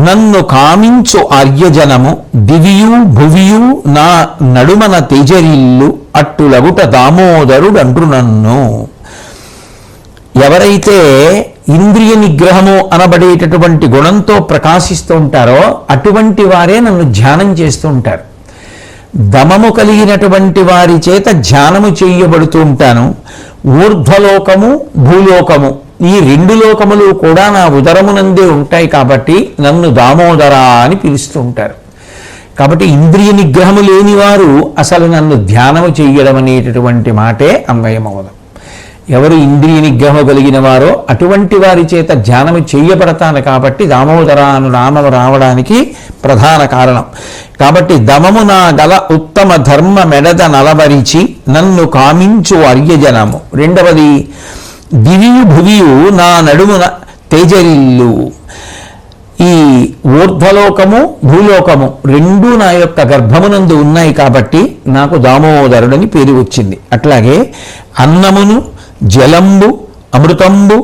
నన్ను కామించు ఆర్యజనము దివియు భువియు నా నడుమన తేజరిల్లు అట్టులగుట దామోదరుడండ్రు నన్ను. ఎవరైతే ఇంద్రియ నిగ్రహము అనబడేటటువంటి గుణంతో ప్రకాశిస్తూ ఉంటారో అటువంటి వారే నన్ను ధ్యానం చేస్తూ ఉంటారు. దమము కలిగినటువంటి వారి చేత ధ్యానము చేయబడుతూ ఉంటాను. ఊర్ధ్వలోకము భూలోకము ఈ రెండు లోకములు కూడా నా ఉదరమునందే ఉంటాయి కాబట్టి నన్ను దామోదర అని పిలుస్తూ ఉంటారు. కాబట్టి ఇంద్రియ నిగ్రహము లేని వారు అసలు నన్ను ధ్యానము చేయడం అనేటటువంటి మాటే అన్వయమవదు. ఎవరు ఇంద్రియ నిగ్రహము కలిగిన వారో అటువంటి వారి చేత ధ్యానము చేయబడతాను కాబట్టి దామోదర అను నామము రావడానికి ప్రధాన కారణం. కాబట్టి దమము నా గల ఉత్తమ ధర్మ మెడద నలవరిచి నన్ను కామించు అర్యజనము. రెండవది దివియు భువియు నా నడుమున తేజరిల్లు. ఈ ఊర్ధ్వలోకము భూలోకము రెండూ నా యొక్క గర్భమునందు ఉన్నాయి కాబట్టి నాకు దామోదరుడని పేరు వచ్చింది. అట్లాగే అన్నమును జలంబు అమృతంబు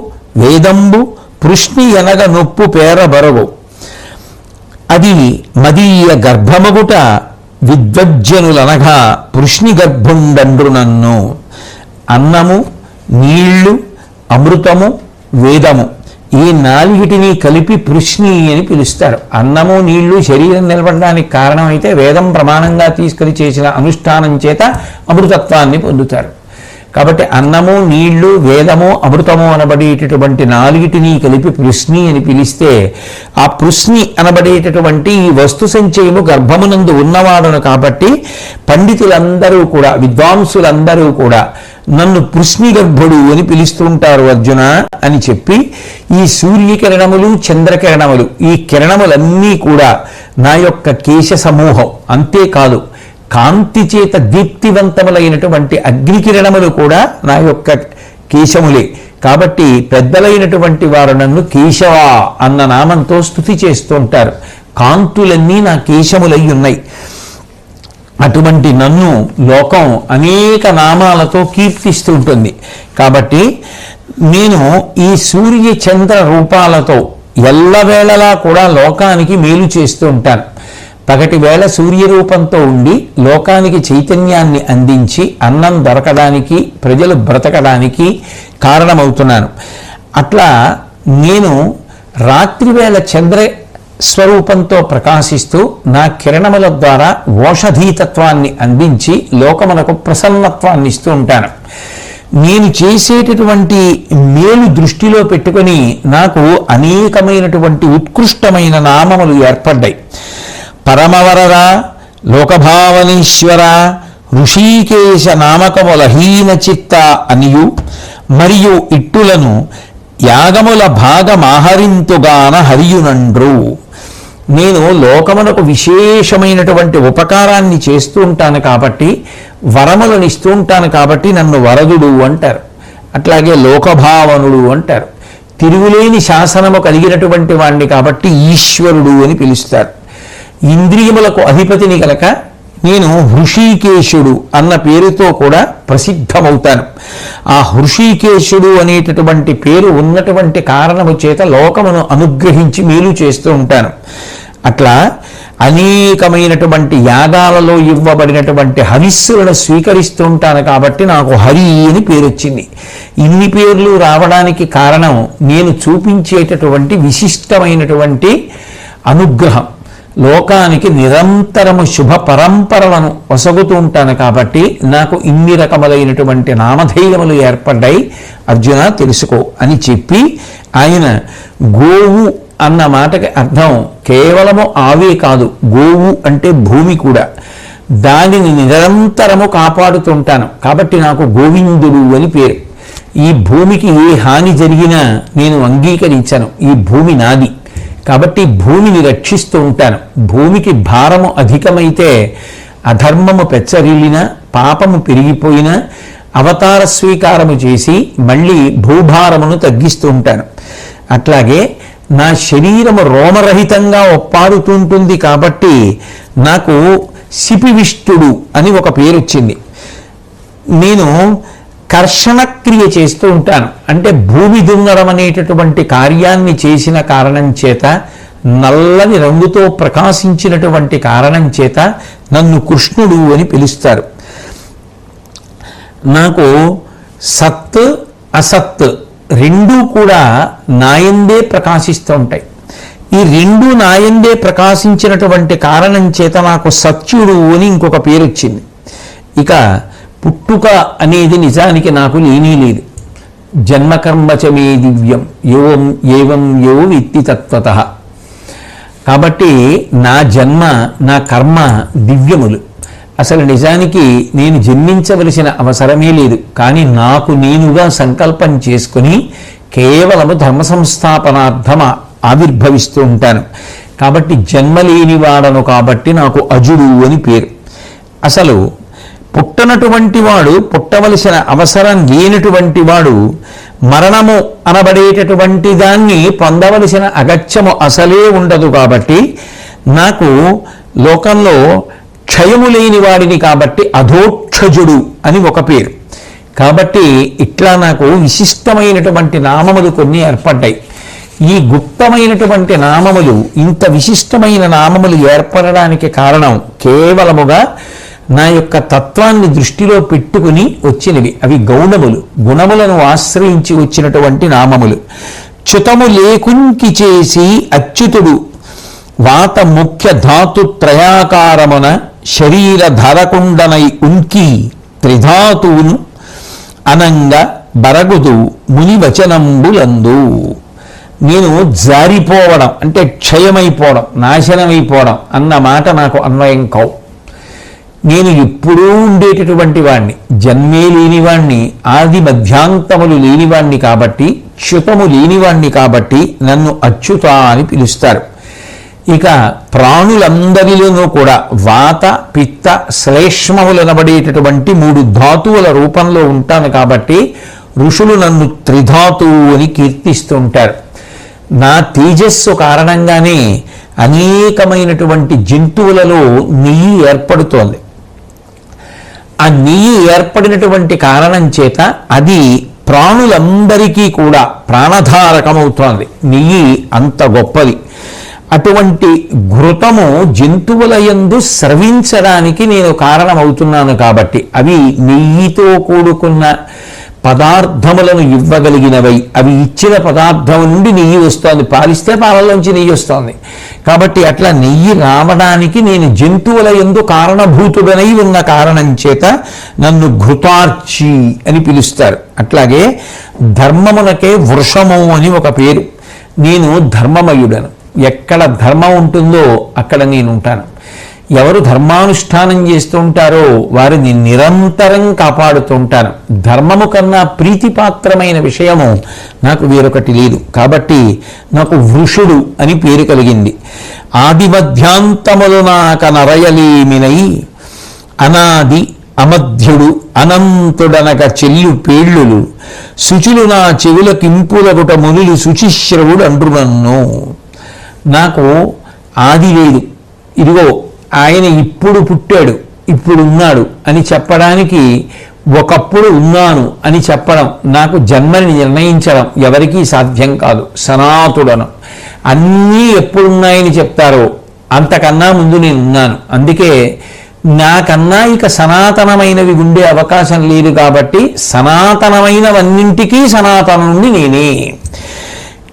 వేదంబు పృష్ణి ఎనగ నొప్పు పేరబరవు అది మదీయ గర్భమగుట విద్వజ్జనులనగా పృష్ణి గర్భుండండ్రు నన్ను. అన్నము నీళ్లు అమృతము వేదము ఈ నాలుగిటిని కలిపి పృష్ణి అని పిలుస్తారు. అన్నము నీళ్లు శరీరం నిలబడడానికి కారణమైతే వేదం ప్రమాణంగా తీసుకుని చేసిన అనుష్ఠానం చేత అమృతత్వాన్ని పొందుతారు. కాబట్టి అన్నము నీళ్లు వేదము అమృతము అనబడేటటువంటి నాలుగిటిని కలిపి పృష్ణి అని పిలిస్తే ఆ పృష్ణి అనబడేటటువంటి ఈ వస్తు సంచయము గర్భమునందు ఉన్నవాడును కాబట్టి పండితులందరూ కూడా విద్వాంసులందరూ కూడా నన్ను పృష్ణి గర్భుడు అని పిలుస్తూ ఉంటారు అర్జున అని చెప్పి ఈ సూర్యకిరణములు చంద్రకిరణములు ఈ కిరణములన్నీ కూడా నా యొక్క కేశ సమూహం. అంతేకాదు కాంతి చేత దీప్తివంతములైనటువంటి అగ్నికిరణములు కూడా నా యొక్క కేశములే. కాబట్టి పెద్దలైనటువంటి వారు నన్ను కేశవ అన్న నామంతో స్తుతి చేస్తూ ఉంటారు. కాంతులన్నీ నా కేశములై ఉన్నాయి. అటువంటి నన్ను లోకం అనేక నామాలతో కీర్తిస్తూ ఉంటుంది. కాబట్టి నేను ఈ సూర్య చంద్ర రూపాలతో ఎల్లవేళలా కూడా లోకానికి మేలు చేస్తూ ఉంటాను. పగటి వేళ సూర్యరూపంతో ఉండి లోకానికి చైతన్యాన్ని అందించి అన్నం దొరకడానికి ప్రజలు బ్రతకడానికి కారణమవుతున్నాను. అట్లా నేను రాత్రివేళ చంద్ర స్వరూపంతో ప్రకాశిస్తూ నా కిరణముల ద్వారా ఓషధీతత్వాన్ని అందించి లోకమునకు ప్రసన్నత్వాన్ని ఇస్తూ ఉంటాను. నేను చేసేటటువంటి మేలు దృష్టిలో పెట్టుకొని నాకు అనేకమైనటువంటి ఉత్కృష్టమైన నామములు ఏర్పడ్డాయి. పరమవరద, లోకభావనేశ్వర, ఋషికేశ నామకముల హీన చిత్త అనియు మరియు ఇట్టులను యాగముల భాగమాహరింతుగాన హరియునండ్రు. నేను లోకమునకు విశేషమైనటువంటి ఉపకారాన్ని చేస్తూ ఉంటాను కాబట్టి, వరములను ఇస్తూ ఉంటాను కాబట్టి నన్ను వరదుడు అంటారు. అట్లాగే లోకభావనుడు అంటారు. తిరుగులేని శాసనము కలిగినటువంటి వాణ్ణి కాబట్టి ఈశ్వరుడు అని పిలుస్తారు. ఇంద్రియములకు అధిపతిని కనుక నేను హృషికేశుడు అన్న పేరుతో కూడా ప్రసిద్ధమవుతాను. ఆ హృషికేశుడు అనేటటువంటి పేరు ఉన్నటువంటి కారణము చేత లోకమును అనుగ్రహించి మేలు చేస్తూ ఉంటాను. అట్లా అనేకమైనటువంటి యాగాలలో ఇవ్వబడినటువంటి హవిస్సులను స్వీకరిస్తూ ఉంటాను కాబట్టి నాకు హరి అని పేరు వచ్చింది. ఇన్ని పేర్లు రావడానికి కారణం నేను చూపించేటటువంటి విశిష్టమైనటువంటి అనుగ్రహం. లోకానికి నిరంతరము శుభ పరంపరలను వసగుతూ ఉంటాను కాబట్టి నాకు ఇన్ని రకములైనటువంటి నామధేయములు ఏర్పడ్డాయి, అర్జున తెలుసుకో అని చెప్పి ఆయన గోవు అన్న మాటకి అర్థం కేవలము ఆవే కాదు, గోవు అంటే భూమి కూడా. దానిని నిరంతరము కాపాడుతుంటాను కాబట్టి నాకు గోవిందుడు అని పేరు. ఈ భూమికి ఏ హాని జరిగినా నేను అంగీకరించను. ఈ భూమి నాది కాబట్టి భూమిని రక్షిస్తూ ఉంటాను. భూమికి భారము అధికమైతే, అధర్మము పెచ్చరిల్లినా, పాపము పెరిగిపోయినా అవతార స్వీకారము చేసి మళ్ళీ భూభారమును తగ్గిస్తూ ఉంటాను. అట్లాగే నా శరీరము రోమరహితంగా ఒప్పాడుతుంటుంది కాబట్టి నాకు శిపివిష్టుడు అని ఒక పేరు వచ్చింది. నేను కర్షణక్రియ చేస్తూ ఉంటాను. అంటే భూమి దున్నడం అనేటటువంటి కార్యాన్ని చేసిన కారణం చేత, నల్లని రంగుతో ప్రకాశించినటువంటి కారణం చేత నన్ను కృష్ణుడు అని పిలుస్తారు. నాకు సత్ అసత్ రెండూ కూడా నాయందే ప్రకాశిస్తూ ఉంటాయి. ఈ రెండు నాయందే ప్రకాశించినటువంటి కారణం చేత నాకు సత్యుడు అని ఇంకొక పేరు వచ్చింది. ఇక పుట్టుక అనేది నిజానికి నాకు లేనే లేదు. జన్మకర్మచమే దివ్యం ఏవం యో విత్తి తత్వతః. కాబట్టి నా జన్మ, నా కర్మ దివ్యములు. అసలు నిజానికి నేను జన్మించవలసిన అవసరమే లేదు. కానీ నాకు నేనుగా సంకల్పం చేసుకుని కేవలము ధర్మ సంస్థాపనార్థం ఆవిర్భవిస్తూ ఉంటాను. కాబట్టి జన్మలేనివాడను కాబట్టి నాకు అజుడు అని పేరు. అసలు పుట్టనటువంటి వాడు, పుట్టవలసిన అవసరం లేనటువంటి వాడు మరణము అనబడేటటువంటి దాన్ని పొందవలసిన అగత్యము అసలే ఉండదు. కాబట్టి నాకు లోకంలో క్షయము లేని వాడిని కాబట్టి అధోక్షజుడు అని ఒక పేరు. కాబట్టి ఇట్లా నాకు విశిష్టమైనటువంటి నామములు కొన్ని ఏర్పడ్డాయి. ఈ గుప్తమైనటువంటి నామములు, ఇంత విశిష్టమైన నామములు ఏర్పడడానికి కారణం కేవలముగా నా యొక్క తత్వాన్ని దృష్టిలో పెట్టుకుని వచ్చినవి. అవి గౌణములు, గుణములను ఆశ్రయించి వచ్చినటువంటి నామములు. చ్యుతము లేకుంకి చేసి అచ్యుతుడు వాత ముఖ్య ధాతు త్రయాకారమున శరీర ధరకుండనై ఉన్కి త్రిధాతువును అనంగ బరగుదు ముని వచనంబులందు. నేను జారిపోవడం అంటే క్షయమైపోవడం, నాశనమైపోవడం అన్న మాట నాకు అన్వయం కావు. నేను ఎప్పుడూ ఉండేటటువంటి వాణ్ణి, జన్మే లేనివాణ్ణి, ఆది మధ్యాంతములు లేనివాణ్ణి కాబట్టి, చ్యుతము లేనివాణ్ణి కాబట్టి నన్ను అచ్యుత అని పిలుస్తారు. ఇక ప్రాణులందరిలోనూ కూడా వాత, పిత్త, శ్లేష్మములనబడేటటువంటి 3 ధాతువుల రూపంలో ఉంటాను కాబట్టి ఋషులు నన్ను త్రిధాతువు అని కీర్తిస్తూ ఉంటారు. నా తేజస్సు కారణంగానే అనేకమైనటువంటి జంతువులలో నెయ్యి ఏర్పడుతోంది. ఆ నెయ్యి ఏర్పడినటువంటి కారణం చేత అది ప్రాణులందరికీ కూడా ప్రాణధారకమవుతోంది. నెయ్యి అంత గొప్పది. అటువంటి ఘృతము జంతువుల యందు స్రవించడానికి నేను కారణమవుతున్నాను కాబట్టి, అవి నెయ్యితో కూడుకున్న పదార్థములను ఇవ్వగలిగినవై, అవి ఇచ్చిన పదార్థం నుండి నెయ్యి వస్తోంది. పాలిస్తే పాలలోంచి నెయ్యి వస్తోంది. కాబట్టి అట్లా నెయ్యి రావడానికి నేను జంతువుల యందు కారణభూతుడనై ఉన్న కారణం చేత నన్ను ఘృతార్చి అని పిలుస్తారు. అట్లాగే ధర్మమునకే వృషము అని ఒక పేరు. నేను ధర్మమయుడను. ఎక్కడ ధర్మం ఉంటుందో అక్కడ నేను ఉంటాను. ఎవరు ధర్మానుష్ఠానం చేస్తూ ఉంటారో వారిని నిరంతరం కాపాడుతూ ఉంటాను. ధర్మము కన్నా ప్రీతిపాత్రమైన విషయము నాకు వేరొకటి లేదు. కాబట్టి నాకు వృషుడు అని పేరు కలిగింది. ఆదిమధ్యాంతములు నాక నరయలేమినై అనాది అమధ్యుడు అనంతుడనక చెల్లు పేళ్ళులు శుచులు నా చెవుల కింపులగుట మునులు శుచిశ్రవుడు అండ్రు నన్ను. నాకు ఆది లేదు. ఇదిగో ఆయన ఇప్పుడు పుట్టాడు, ఇప్పుడు ఉన్నాడు అని చెప్పడానికి, ఒకప్పుడు ఉన్నాను అని చెప్పడం, నాకు జన్మని నిర్ణయించడం ఎవరికీ సాధ్యం కాదు. సనాతుడను. అన్నీ ఎప్పుడున్నాయని చెప్తారో అంతకన్నా ముందు నేను ఉన్నాను. అందుకే నాకన్నా ఇక సనాతనమైనవి ఉండే అవకాశం లేదు. కాబట్టి సనాతనమైనవన్నింటికీ సనాతనుణ్ణి నేనే.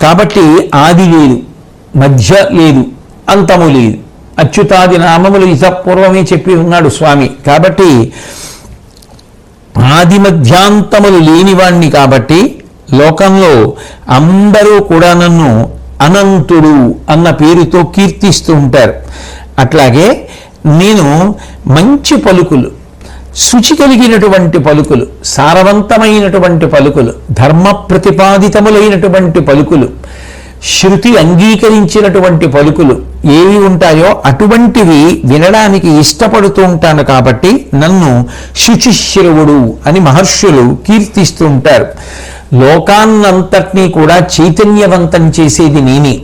కాబట్టి ఆది లేదు, మధ్య లేదు, అంతము లేదు. అచ్యుతాది నామములు ఇతపూర్వమే చెప్పి ఉన్నాడు స్వామి. కాబట్టి ఆది మధ్యాంతములు లేనివాణ్ణి. కాబట్టి లోకంలో అందరూ కూడా నన్ను అనంతుడు అన్న పేరుతో కీర్తిస్తూ ఉంటారు. అట్లాగే నేను మంచి పలుకులు, శుచి కలిగినటువంటి పలుకులు, సారవంతమైనటువంటి పలుకులు, ధర్మ ప్రతిపాదితములైనటువంటి పలుకులు, శృతి అంగీకరించినటువంటి పలుకులు ఏవి ఉంటాయో అటువంటివి వినడానికి ఇష్టపడుతూ ఉంటాను. కాబట్టి నన్ను శుచిశ్రవుడు అని మహర్షులు కీర్తిస్తూ ఉంటారు. లోకాన్నంతటినీ కూడా చైతన్యవంతం చేసేది నేనే.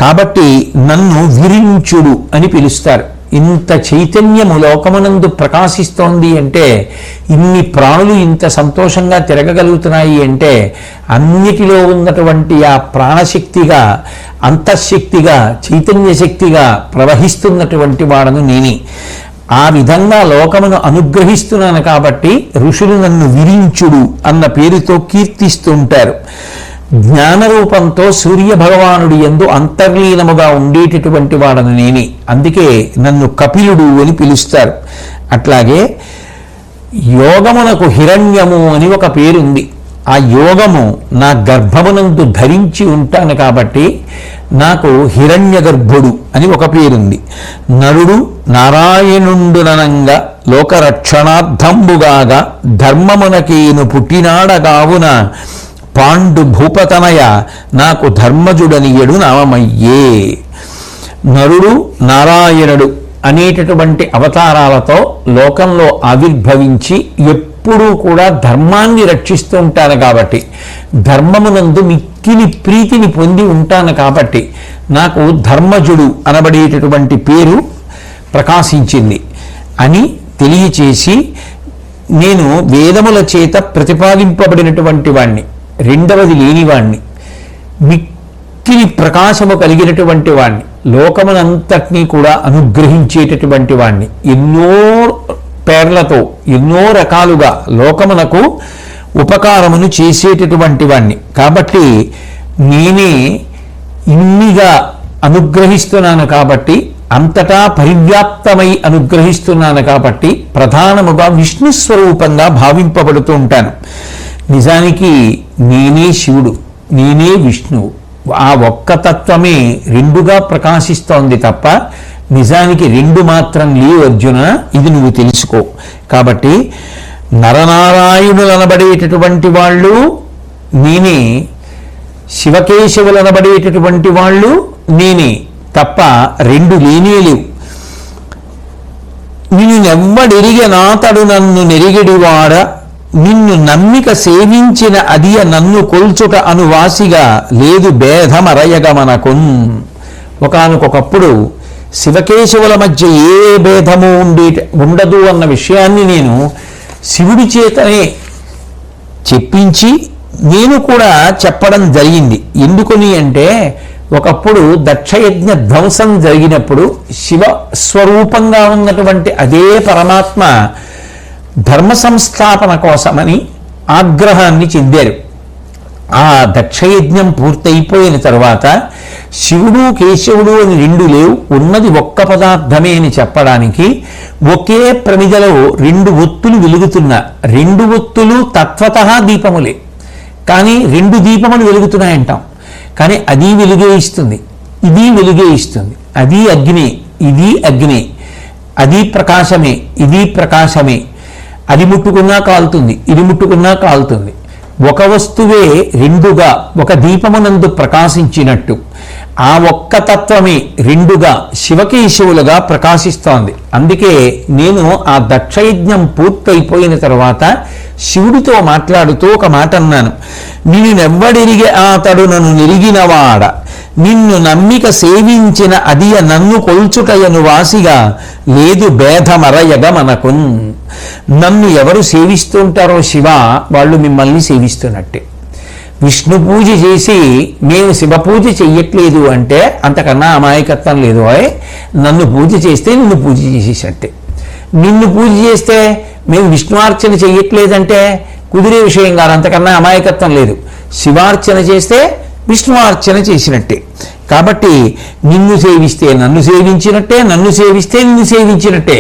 కాబట్టి నన్ను విరించుడు అని పిలుస్తారు. ఇంత చైతన్యము లోకమునందు ప్రకాశిస్తోంది అంటే, ఇన్ని ప్రాణులు ఇంత సంతోషంగా తిరగగలుగుతున్నాయి అంటే, అన్నిటిలో ఉన్నటువంటి ఆ ప్రాణశక్తిగా, అంతఃశక్తిగా, చైతన్య శక్తిగా ప్రవహిస్తున్నటువంటి వాడను నేనే. ఆ విధంగా లోకమును అనుగ్రహిస్తున్నాను. కాబట్టి ఋషులు నన్ను విరించుడు అన్న పేరుతో కీర్తిస్తూ ఉంటారు. జ్ఞానరూపంతో సూర్యభగవానుడి యందు అంతర్లీనముగా ఉండేటటువంటి వాడను నేనే. అందుకే నన్ను కపిలుడు అని పిలుస్తారు. అట్లాగే యోగమునకు హిరణ్యము అని ఒక పేరుంది. ఆ యోగము నా గర్భమునందు ధరించి ఉంటాను. కాబట్టి నాకు హిరణ్య గర్భుడు అని ఒక పేరుంది. నరుడు నారాయణుండుననంగా లోకరక్షణార్థంబుగాగా ధర్మమునకేను పుట్టినాడగావున పాండు భూపతనయ నాకు ధర్మజుడనియడు నామమయ్యే. నరుడు నారాయణుడు అనేటటువంటి అవతారాలతో లోకంలో ఆవిర్భవించి ఎప్పుడూ కూడా ధర్మాన్ని రక్షిస్తూ ఉంటాను. కాబట్టి ధర్మమునందు మిక్కిలి ప్రీతిని పొంది ఉంటాను. కాబట్టి నాకు ధర్మజుడు అనబడేటటువంటి పేరు ప్రకాశించింది అని తెలియచేసి, నేను వేదముల చేత ప్రతిపాదింపబడినటువంటి వాణ్ణి, రెండవది లేనివాణ్ణి, మిక్కిలి ప్రకాశము కలిగినటువంటి వాణ్ణి, లోకమునంతటినీ కూడా అనుగ్రహించేటటువంటి వాణ్ణి, ఎన్నో పేర్లతో ఎన్నో రకాలుగా లోకమునకు ఉపకారమును చేసేటటువంటి వాణ్ణి. కాబట్టి నేనే ఇన్నిగా అనుగ్రహిస్తున్నాను. కాబట్టి అంతటా పరివ్యాప్తమై అనుగ్రహిస్తున్నాను. కాబట్టి ప్రధానముగా విష్ణు స్వరూపంగా భావింపబడుతూ ఉంటాను. నిజానికి నేనే శివుడు, నేనే విష్ణువు. ఆ ఒక్క తత్వమే రెండుగా ప్రకాశిస్తోంది తప్ప నిజానికి రెండు మాత్రం లేవు అర్జున, ఇది నువ్వు తెలుసుకో. కాబట్టి నరనారాయణులు అనబడేటటువంటి వాళ్ళు నేనే, శివకేశవులు అనబడేటటువంటి వాళ్ళు నేనే తప్ప రెండు లేనే లేవు. నిన్నెవ్వడెరిగెనాతడు నన్ను నెరిగెడివాడ, నిన్ను నమ్మిక సేవించిన అదియ నన్ను కొల్చుట అనువాసిగా లేదు భేదమరయగమనకున్. ఒకానొకప్పుడు శివకేశవుల మధ్య ఏ భేదము ఉండదు అన్న విషయాన్ని నేను శివుడి చేతనే చెప్పించి నేను కూడా చెప్పడం జరిగింది. ఎందుకని అంటే, ఒకప్పుడు దక్షయజ్ఞ ధ్వంసం జరిగినప్పుడు శివ స్వరూపంగా ఉన్నటువంటి అదే పరమాత్మ ధర్మ సంస్థాపన కోసమని ఆగ్రహాన్ని చెందారు. ఆ దక్షయజ్ఞం పూర్తయిపోయిన తర్వాత శివుడు కేశవుడు అని రెండు లేవు, ఉన్నది ఒక్క పదార్థమే అని చెప్పడానికి ఒకే ప్రమిదలో రెండు ఒత్తులు వెలుగుతున్న, రెండు ఒత్తులు తత్వతః దీపములే, కానీ రెండు దీపములు వెలుగుతున్నాయంటాం. కానీ అది వెలుగే ఇస్తుంది, ఇది వెలుగే ఇస్తుంది. అది అగ్ని, ఇది అగ్ని. అది ప్రకాశమే, ఇది ప్రకాశమే. అది ముట్టుకున్నా కాలుతుంది, ఇది ముట్టుకున్నా కాలుతుంది. ఒక వస్తువే రెండుగా ఒక దీపమునందు ప్రకాశించినట్టు ఆ ఒక్క తత్వమే రెండుగా శివకేశవులుగా ప్రకాశిస్తోంది. అందుకే నేను ఆ దక్షయజ్ఞం పూర్తయిపోయిన తర్వాత శివుడితో మాట్లాడుతూ ఒక మాట అన్నాను. నిన్నెవ్వడెరిగే అతడు నన్ను నెరిగినవాడ, నిన్ను నమ్మిక సేవించిన అదియ నన్ను కొల్చుటయను వాసిగా లేదు భేదమరయగ మనకు. నన్ను ఎవరు సేవిస్తుంటారో శివ, వాళ్ళు మిమ్మల్ని సేవిస్తున్నట్టే. విష్ణు పూజ చేసి మేము శివ పూజ చెయ్యట్లేదు అంటే అంతకన్నా అమాయకత్వం లేదు. నన్ను పూజ చేస్తే నిన్ను పూజ చేసేసట్టే. నిన్ను పూజ చేస్తే మేము విష్ణువార్చన చెయ్యట్లేదంటే కుదిరే విషయం కాదు, అంతకన్నా అమాయకత్వం లేదు. శివార్చన చేస్తే విష్ణువార్చన చేసినట్టే. కాబట్టి నిన్ను సేవిస్తే నన్ను సేవించినట్టే, నన్ను సేవిస్తే నిన్ను సేవించినట్టే.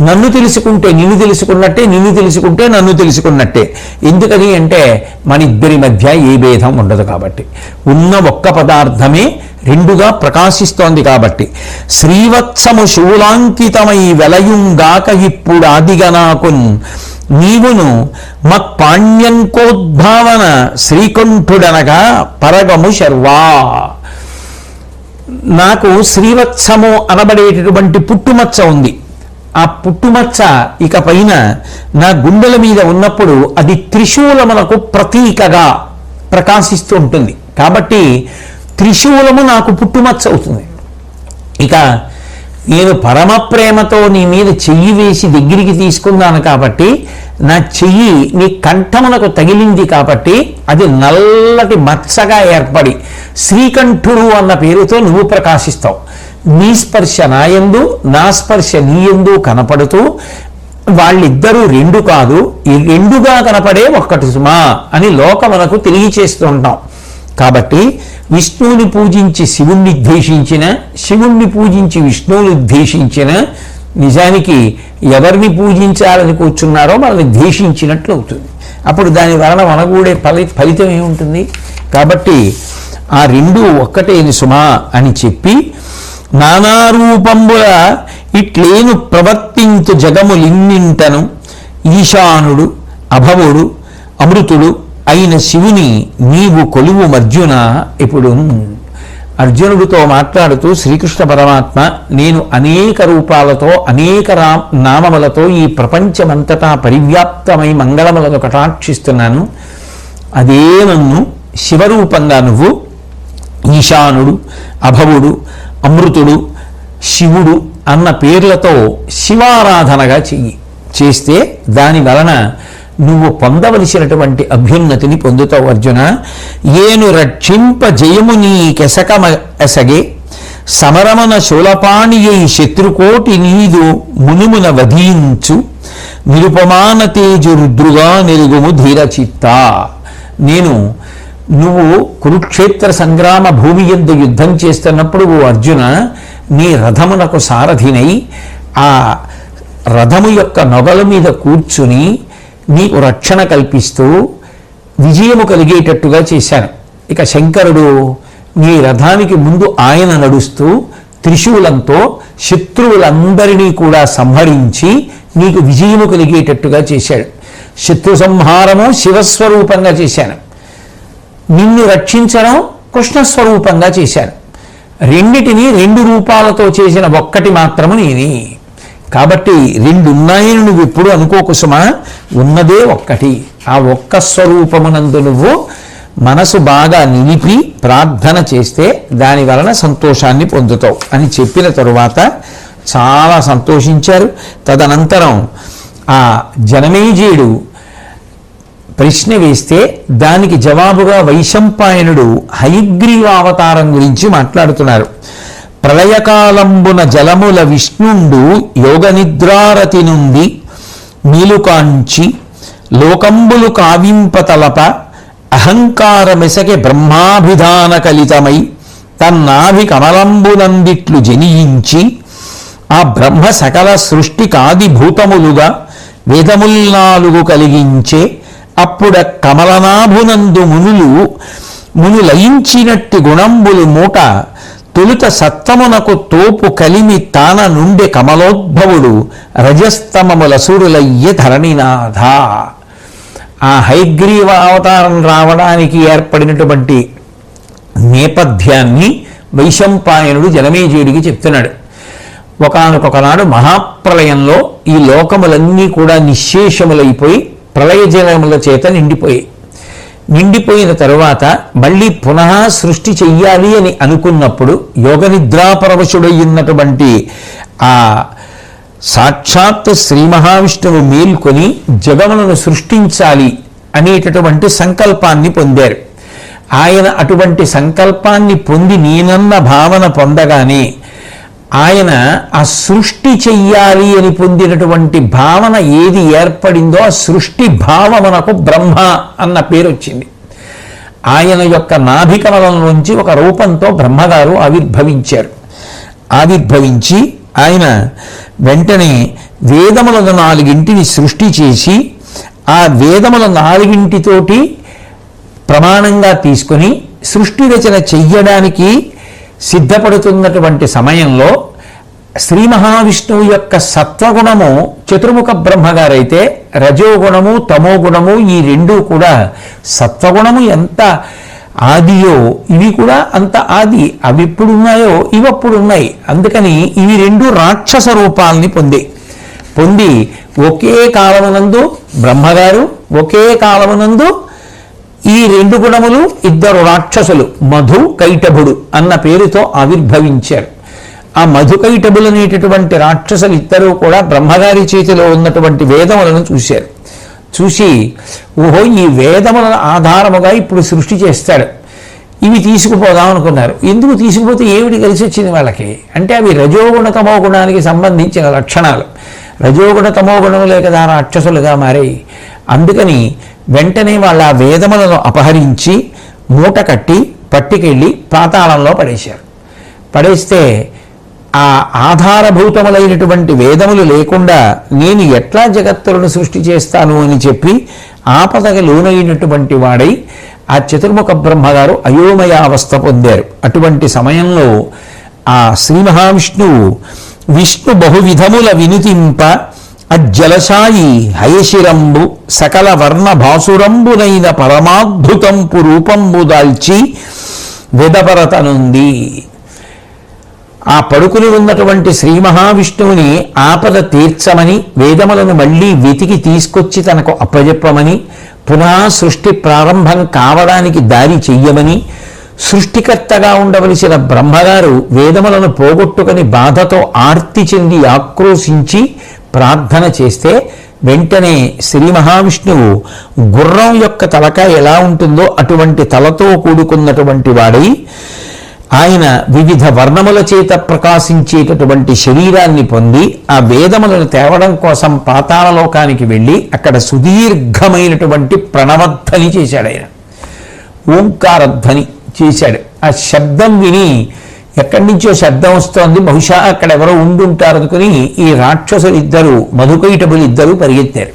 నన్ను తెలుసుకుంటే నిన్ను తెలుసుకున్నట్టే, నిన్ను తెలుసుకుంటే నన్ను తెలుసుకున్నట్టే. ఎందుకని అంటే మన ఇద్దరి మధ్య ఏ భేదం ఉండదు కాబట్టి, ఉన్న ఒక్క పదార్థమే రెండుగా ప్రకాశిస్తోంది కాబట్టి. శ్రీవత్సము శూలాంకితమై వెలయుంగాక ఇప్పుడు ఆదిగనాకున్ నీవును మత్పాణ్యంకోద్భావన శ్రీకంఠుడనగా పరగము శర్వా. నాకు శ్రీవత్సము అనబడేటటువంటి పుట్టుమచ్చ ఉంది. ఆ పుట్టుమచ్చ ఇక పైన నా గుండెల మీద ఉన్నప్పుడు అది త్రిశూలమునకు ప్రతీకగా ప్రకాశిస్తూ ఉంటుంది. కాబట్టి త్రిశూలము నాకు పుట్టుమచ్చ అవుతుంది. ఇక నేను పరమ ప్రేమతో నీ మీద చెయ్యి వేసి దగ్గరికి తీసుకున్నాను కాబట్టి నా చెయ్యి నీ కంఠమునకు తగిలింది కాబట్టి అది నల్లటి మచ్చగా ఏర్పడి శ్రీకంఠుడు అన్న పేరుతో నువ్వు ప్రకాశిస్తావు. నీ స్పర్శ నాయందు, నా స్పర్శ నీయందు కనపడుతూ వాళ్ళిద్దరూ రెండు కాదు, ఈ రెండుగా కనపడే ఒక్కటి సుమా అని లోకమునకు తెలియచేస్తూ ఉంటాం. కాబట్టి విష్ణువుని పూజించి శివుణ్ణి ద్వేషించిన, శివుణ్ణి పూజించి విష్ణువుని ద్వేషించిన నిజానికి ఎవరిని పూజించాలని కూర్చున్నారో వాళ్ళని ద్వేషించినట్లు అవుతుంది. అప్పుడు దాని వలన మనగూడే ఫలితం ఏముంటుంది? కాబట్టి ఆ రెండు ఒక్కటేని సుమా అని చెప్పి నానారూపంబుల ఇట్లేను ప్రవర్తించు జగములిన్నింటను ఈశానుడు అభవుడు అమృతుడు అయిన శివుని నీవు కొలువు అర్జున. ఇప్పుడు అర్జునుడితో మాట్లాడుతూ శ్రీకృష్ణ పరమాత్మ నేను అనేక రూపాలతో అనేక నామములతో ఈ ప్రపంచమంతటా పరివ్యాప్తమై మంగళములను కటాక్షిస్తున్నాను. అదే నన్ను శివరూపంగా నువ్వు ఈశానుడు అభవుడు అమృతుడు శివుడు అన్న పేర్లతో శివారాధనగా చేస్తే దాని వలన నువ్వు పొందవలసినటువంటి అభ్యున్నతిని పొందుతావు అర్జున. ఏను రక్షింప జయము నీ కెసకమ ఎసగే సమరమన శూలపాణియై శత్రుకోటి నీదు మునుమున వధించు నిరుపమాన తేజు రుద్రుగా నిలుగుము ధీరచిత్త. నువ్వు కురుక్షేత్ర సంగ్రామ భూమి యందు యుద్ధం చేస్తున్నప్పుడు ఓ అర్జున నీ రథమునకు సారథినై ఆ రథము యొక్క నొగల మీద కూర్చుని నీకు రక్షణ కల్పిస్తూ విజయము కలిగేటట్టుగా చేశాను. ఇక శంకరుడు నీ రథానికి ముందు ఆయన నడుస్తూ త్రిశూలంతో శత్రువులందరినీ కూడా సంహరించి నీకు విజయము కలిగేటట్టుగా చేశాడు. శత్రు సంహారము శివస్వరూపంగా చేశాను, నిన్ను రక్షించడం కృష్ణస్వరూపంగా చేశాను. రెండిటిని రెండు రూపాలతో చేసిన ఒక్కటి మాత్రము నేనే. కాబట్టి రెండు ఉన్నాయని నువ్వు ఎప్పుడు అనుకోకుసుమా, ఉన్నదే ఒక్కటి. ఆ ఒక్క స్వరూపమునందు నువ్వు మనసు బాగా నిలిపి ప్రార్థన చేస్తే దాని వలన సంతోషాన్ని పొందుతావు అని చెప్పిన తరువాత చాలా సంతోషించారు. తదనంతరం ఆ జనమేజయుడు ప్రశ్న వేస్తే దానికి జవాబుగా వైశంపాయనుడు హయగ్రీవావతారం గురించి మాట్లాడుతున్నారు. ప్రళయకాలంబున జలముల విష్ణుండు యోగ నిద్రారతి నుండి నీలుకాంచి లోకంబులు కావింపతలప అహంకారమెసకి బ్రహ్మాభిధాన కలితమై తన్నాభి కమలంబునందిట్లు జనియించి ఆ బ్రహ్మ సకల సృష్టి కాదిభూతములుగా వేదముల్నాలుగు కలిగించే అప్పుడ కమలనాభునందు మునులయించినట్టి గుణంబులు మూట తొలుత సత్వమునకు తోపు కలిమి తాన నుండి కమలోద్భవుడు రజస్తమములసురులయ్య ధరణినాథ. ఆ హయగ్రీవ అవతారం రావడానికి ఏర్పడినటువంటి నేపథ్యాన్ని వైశంపాయనుడు జనమేజయుడికి చెప్తున్నాడు. ఒకానొకనాడు మహాప్రళయంలో ఈ లోకములన్నీ కూడా నిశ్శేషములైపోయి ప్రళయ జలముల చేత నిండిపోయిన తరువాత మళ్ళీ పునః సృష్టి చెయ్యాలి అని అనుకున్నప్పుడు యోగనిద్రాపరవశుడయ్యున్నటువంటి ఆ సాక్షాత్ శ్రీ మహావిష్ణువు మేల్కొని జగములను సృష్టించాలి అనేటటువంటి సంకల్పాన్ని పొందారు. ఆయన అటువంటి సంకల్పాన్ని పొంది నేనన్న భావన పొందగానే ఆయన ఆ సృష్టి చెయ్యాలి అని పొందినటువంటి భావన ఏది ఏర్పడిందో ఆ సృష్టి భావమునకు బ్రహ్మ అన్న పేరు వచ్చింది. ఆయన యొక్క నాభికమలం నుంచి ఒక రూపంతో బ్రహ్మగారు ఆవిర్భవించి ఆయన వెంటనే వేదములను 4 సృష్టి చేసి ఆ వేదముల 4 ప్రమాణంగా తీసుకొని సృష్టి రచన చెయ్యడానికి సిద్ధపడుతున్నటువంటి సమయంలో శ్రీ మహావిష్ణువు యొక్క సత్వగుణము చతుర్ముఖ బ్రహ్మగారైతే రజోగుణము తమోగుణము ఈ 2 కూడా సత్వగుణము ఎంత ఆదియో ఇవి కూడా అంత ఆది. అవి ఎప్పుడున్నాయో ఇవప్పుడున్నాయి. అందుకని ఇవి 2 రాక్షస రూపాలని పొంది ఒకే కాలమునందు బ్రహ్మగారు ఒకే కాలమునందు ఈ 2 గుణములు 2 రాక్షసులు మధు కైటభుడు అన్న పేరుతో ఆవిర్భవించారు. ఆ మధుకైటబులు అనేటటువంటి రాక్షసులు 2 కూడా బ్రహ్మగారి చేతిలో ఉన్నటువంటి వేదములను చూసి ఓహో ఈ వేదములను ఆధారముగా ఇప్పుడు సృష్టి చేస్తాడు, ఇవి తీసుకుపోదాం అనుకున్నారు. ఎందుకు తీసుకుపోతే ఏమిటి కలిసి వచ్చింది వాళ్ళకి అంటే అవి రజోగుణ తమో గుణానికి సంబంధించిన లక్షణాలు. రజోగుణ తమో గుణములే కదా రాక్షసులుగా మారాయి. అందుకని వెంటనే వాళ్ళ ఆ వేదములను అపహరించి మూట కట్టి పట్టుకెళ్ళి పాతాళంలో పడేస్తే ఆ ఆధారభూతములైనటువంటి వేదములు లేకుండా నేను ఎట్లా జగత్తులను సృష్టి చేస్తాను అని చెప్పి ఆపదకి లోనైనటువంటి వాడై ఆ చతుర్ముఖ బ్రహ్మగారు అయోమయావస్థ పొందారు. అటువంటి సమయంలో ఆ శ్రీ మహావిష్ణువు విష్ణు బహువిధముల వినుతింప అజ్జలశాయి హయశిరంబు సకల వర్ణ భాసురంబునైన పరమాద్భుతంపు రూపంబు దాల్చి వెదపరతనుంది. ఆ పడుకుని ఉన్నటువంటి శ్రీ మహావిష్ణువుని ఆపద తీర్చమని వేదములను మళ్ళీ వెతికి తీసుకొచ్చి తనకు అప్పజెప్పమని పునః సృష్టి ప్రారంభం కావడానికి దారి చెయ్యమని సృష్టికర్తగా ఉండవలసిన బ్రహ్మగారు వేదములను పోగొట్టుకుని బాధతో ఆర్తి చెంది ఆక్రోశించి ప్రార్థన చేస్తే వెంటనే శ్రీ మహావిష్ణువు గుర్రం యొక్క తలకాయ ఎలా ఉంటుందో అటువంటి తలతో కూడుకున్నటువంటి వాడై ఆయన వివిధ వర్ణముల చేత ప్రకాశించేటటువంటి శరీరాన్ని పొంది ఆ వేదములను తేవడం కోసం పాతాళలోకానికి వెళ్ళి అక్కడ సుదీర్ఘమైనటువంటి ప్రణవధ్వని చేశాడు. ఆయన ఓంకారధ్వని చేశాడు. ఆ శబ్దం విని ఎక్కడి నుంచో శబ్దం వస్తోంది, బహుశా అక్కడ ఎవరో ఉండుంటారు అనుకుని ఈ రాక్షసులు 2 మధుకైటబులు 2 పరిగెత్తారు.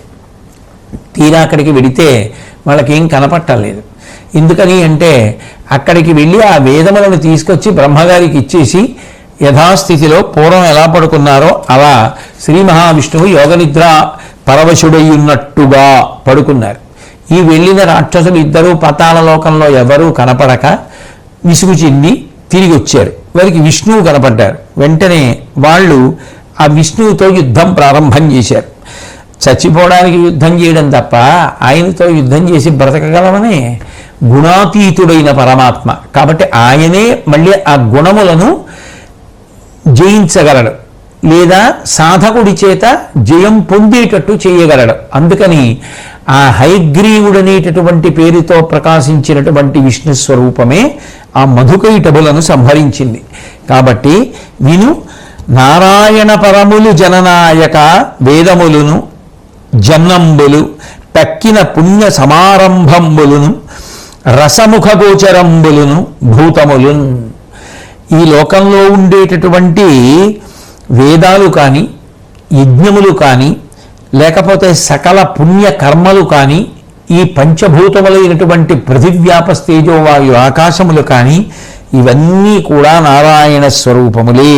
తీరా అక్కడికి వెడితే వాళ్ళకేం కనపట్టలేదు. ఎందుకని అంటే అక్కడికి వెళ్ళి ఆ వేదములను తీసుకొచ్చి బ్రహ్మగారికి ఇచ్చేసి యథాస్థితిలో పూర్వం ఎలా పడుకున్నారో అలా శ్రీ మహావిష్ణువు యోగనిద్ర పరవశుడయ్యున్నట్టుగా పడుకున్నారు. ఈ వెళ్ళిన రాక్షసులు 2 పాతాళ లోకంలో ఎవరూ కనపడక విసుగు చెంది తిరిగి వచ్చారు. వారికి విష్ణువు కనపడ్డారు. వెంటనే వాళ్ళు ఆ విష్ణువుతో యుద్ధం ప్రారంభం చేశారు. చచ్చిపోవడానికి యుద్ధం చేయడం తప్ప ఆయనతో యుద్ధం చేసి బ్రతకగలమని గుణాతీతుడైన పరమాత్మ కాబట్టి ఆయనే మళ్ళీ ఆ గుణములను జయించగలడు లేదా సాధకుడి చేత జయం పొందేటట్టు చేయగలడు. అందుకని ఆ హయగ్రీవుడనేటటువంటి పేరుతో ప్రకాశించినటువంటి విష్ణు స్వరూపమే ఆ మధుకైటబులను సంహరించింది. కాబట్టి విను నారాయణ పరములు జననాయక వేదములను జన్నంబులు తక్కిన పుణ్య సమారంభంబులును రసముఖ గోచరంబులును భూతములున్. ఈ లోకంలో ఉండేటటువంటి వేదాలు కానీ యజ్ఞములు కానీ లేకపోతే సకల పుణ్య కర్మలు కానీ ఈ పంచభూతములైనటువంటి పృథివ్యాపస్తేజోవాయు ఆకాశములు కానీ ఇవన్నీ కూడా నారాయణ స్వరూపములే.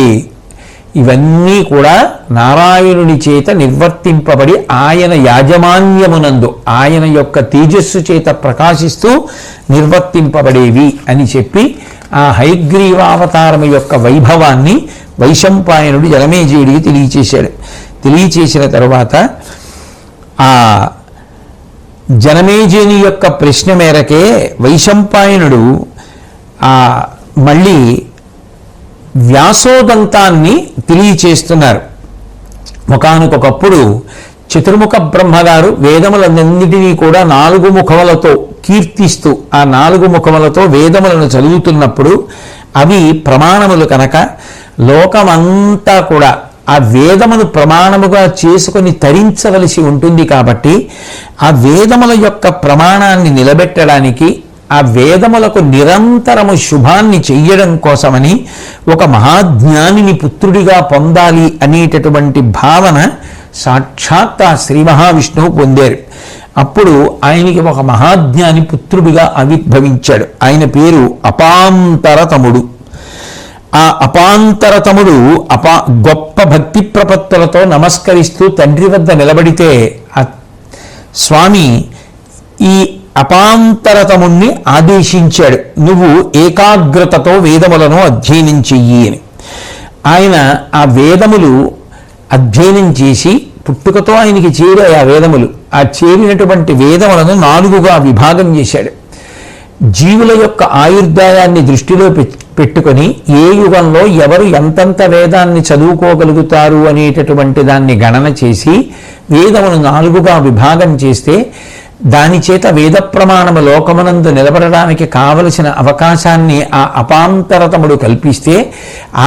ఇవన్నీ కూడా నారాయణుని చేత నిర్వర్తింపబడి ఆయన యాజమాన్యమునందు ఆయన యొక్క తేజస్సు చేత ప్రకాశిస్తూ నిర్వర్తింపబడేవి అని చెప్పి ఆ హయగ్రీవావతారము యొక్క వైభవాన్ని వైశంపాయనుడు జనమేజయుడికి తెలియచేశాడు. తెలియచేసిన తరువాత ఆ జనమేజయుని యొక్క ప్రశ్న మేరకే వైశంపాయనుడు మళ్ళీ వ్యాసోదంతాన్ని తెలియచేస్తున్నారు. ఒకానొకప్పుడు చతుర్ముఖ బ్రహ్మగారు వేదములన్నింటినీ కూడా 4 ముఖములతో కీర్తిస్తూ ఆ 4 ముఖములతో వేదములను చదువుతున్నప్పుడు అవి ప్రమాణములు కనుక లోకమంతా కూడా ఆ వేదమును ప్రమాణముగా చేసుకొని తరించవలసి ఉంటుంది. కాబట్టి ఆ వేదముల యొక్క ప్రమాణాన్ని నిలబెట్టడానికి ఆ వేదములకు నిరంతరము శుభాన్ని చెయ్యడం కోసమని ఒక మహాజ్ఞానిని పుత్రుడిగా పొందాలి అనేటటువంటి భావన సాక్షాత్ ఆ శ్రీ మహావిష్ణువు పొందారు. అప్పుడు ఆయనకి ఒక మహాజ్ఞాని పుత్రుడిగా ఆవిర్భవించాడు. ఆయన పేరు అపాంతరతముడు. ఆ అపాంతరతముడు గొప్ప భక్తి ప్రపత్తులతో నమస్కరిస్తూ తండ్రి వద్ద నిలబడితే ఆ స్వామి ఈ అపాంతరతముణ్ణి ఆదేశించాడు, నువ్వు ఏకాగ్రతతో వేదములను అధ్యయనం చెయ్యి అని. ఆయన ఆ వేదములు అధ్యయనం చేసి పుట్టుకతో ఆయనకి చేరాయి ఆ వేదములు. ఆ చేరినటువంటి వేదములను 4గా విభాగం చేశాడు. జీవుల యొక్క ఆయుర్దాయాన్ని దృష్టిలో పెట్టుకొని ఏ యుగంలో ఎవరు ఎంతంత వేదాన్ని చదువుకోగలుగుతారు అనేటటువంటి దాన్ని గణన చేసి వేదమును 4గా విభాగం చేస్తే దాని చేత వేద ప్రమాణము లోకమునందు నిలబడడానికి కావలసిన అవకాశాన్ని ఆ అపాంతరతముడు కల్పిస్తే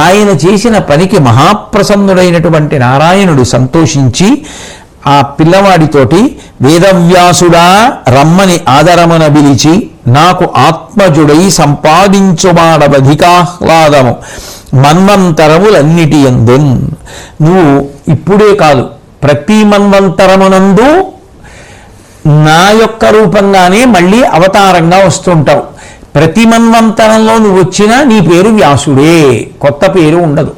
ఆయన చేసిన పనికి మహాప్రసన్నుడైనటువంటి నారాయణుడు సంతోషించి ఆ పిల్లవాడితోటి వేదవ్యాసుడా రమ్మని ఆదరమున పిలిచి నాకు ఆత్మజుడై సంపాదించుమాడవధికాహ్లాదము మన్వంతరములన్నిటి యందున్. నువ్వు ఇప్పుడే కాదు ప్రతి మన్వంతరమునందు నా యొక్క రూపంగానే మళ్ళీ అవతారంగా వస్తుంటావు. ప్రతి మన్వంతరంలో నువ్వు వచ్చినా నీ పేరు వ్యాసుడే, కొత్త పేరు ఉండదు.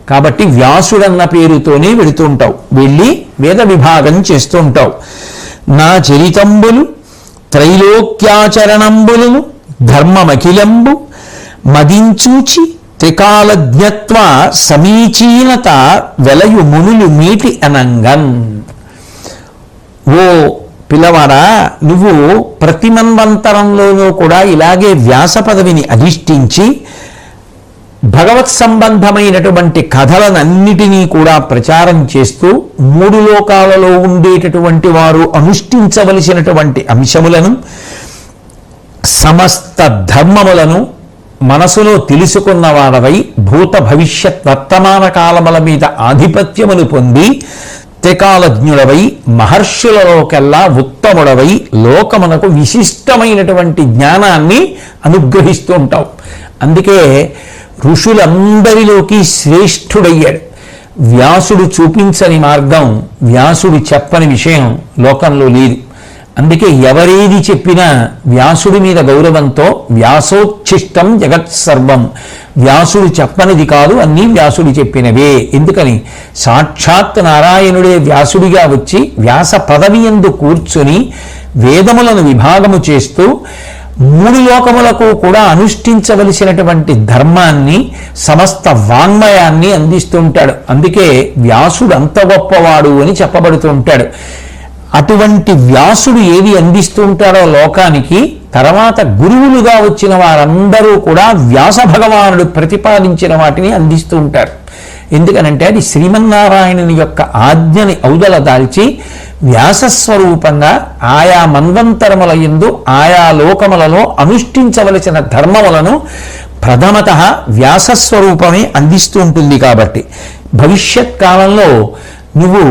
కాబట్టి వ్యాసుడన్న పేరుతోనే వెళుతుంటావు, వెళ్ళి వేద విభాగం చేస్తుంటావు. నా చరితంబులు త్రైలోక్యాచరణంబులను ధర్మమఖిలంబు మదించూచి త్రికాలజ్ఞత్వ సమీచీనత వెలయు మునులు మీటి అనంగన్. ఓ పిల్లవాడా, నువ్వు ప్రతి మన్వంతరంలోనూ కూడా ఇలాగే వ్యాస పదవిని అధిష్ఠించి భగవత్ సంబంధమైనటువంటి కథలనన్నిటినీ కూడా ప్రచారం చేస్తూ 3 లోకాలలో ఉండేటటువంటి వారు అనుష్ఠించవలసినటువంటి అంశములను సమస్త ధర్మములను మనసులో తెలుసుకున్నవాడవై భూత భవిష్యత్ వర్తమాన కాలముల మీద ఆధిపత్యమును పొంది త్రికాలజ్ఞుడవై మహర్షులలోకెల్లా ఉత్తముడవై లోకమునకు విశిష్టమైనటువంటి జ్ఞానాన్ని అనుగ్రహిస్తూ ఉంటావు. అందుకే ఋషులందరిలోకి శ్రేష్ఠుడయ్యాడు. వ్యాసుడు చూపించని మార్గం, వ్యాసుడు చెప్పని విషయం లోకంలో లేదు. అందుకే ఎవరేది చెప్పినా వ్యాసుడి మీద గౌరవంతో వ్యాసోచ్ఛిష్టం జగత్సర్వం, వ్యాసుడు చెప్పనిది కాదు అన్నీ వ్యాసుడు చెప్పినవే. ఎందుకని సాక్షాత్ నారాయణుడే వ్యాసుడిగా వచ్చి వ్యాస పదవి యందు కూర్చుని వేదములను విభాగము చేస్తూ 3 లోకములకు కూడా అనుష్ఠించవలసినటువంటి ధర్మాన్ని సమస్త వాంగ్మయాన్ని అందిస్తుంటాడు. అందుకే వ్యాసుడు అంత గొప్పవాడు అని చెప్పబడుతూ ఉంటాడు. అటువంటి వ్యాసుడు ఏది అందిస్తూ ఉంటాడో లోకానికి, తర్వాత గురువులుగా వచ్చిన వారందరూ కూడా వ్యాస భగవానుడు ప్రతిపాదించిన వాటిని అందిస్తూ ఉంటారు. ఎందుకనంటే అది శ్రీమన్నారాయణుని యొక్క ఆజ్ఞని ఔదల దాల్చి వ్యాసస్వరూపంగా ఆయా మన్వంతరముల యందు ఆయా లోకములలో అనుష్ఠించవలసిన ధర్మములను ప్రథమత వ్యాసస్వరూపమే అందిస్తూ ఉంటుంది. కాబట్టి భవిష్యత్ కాలంలో నువ్వు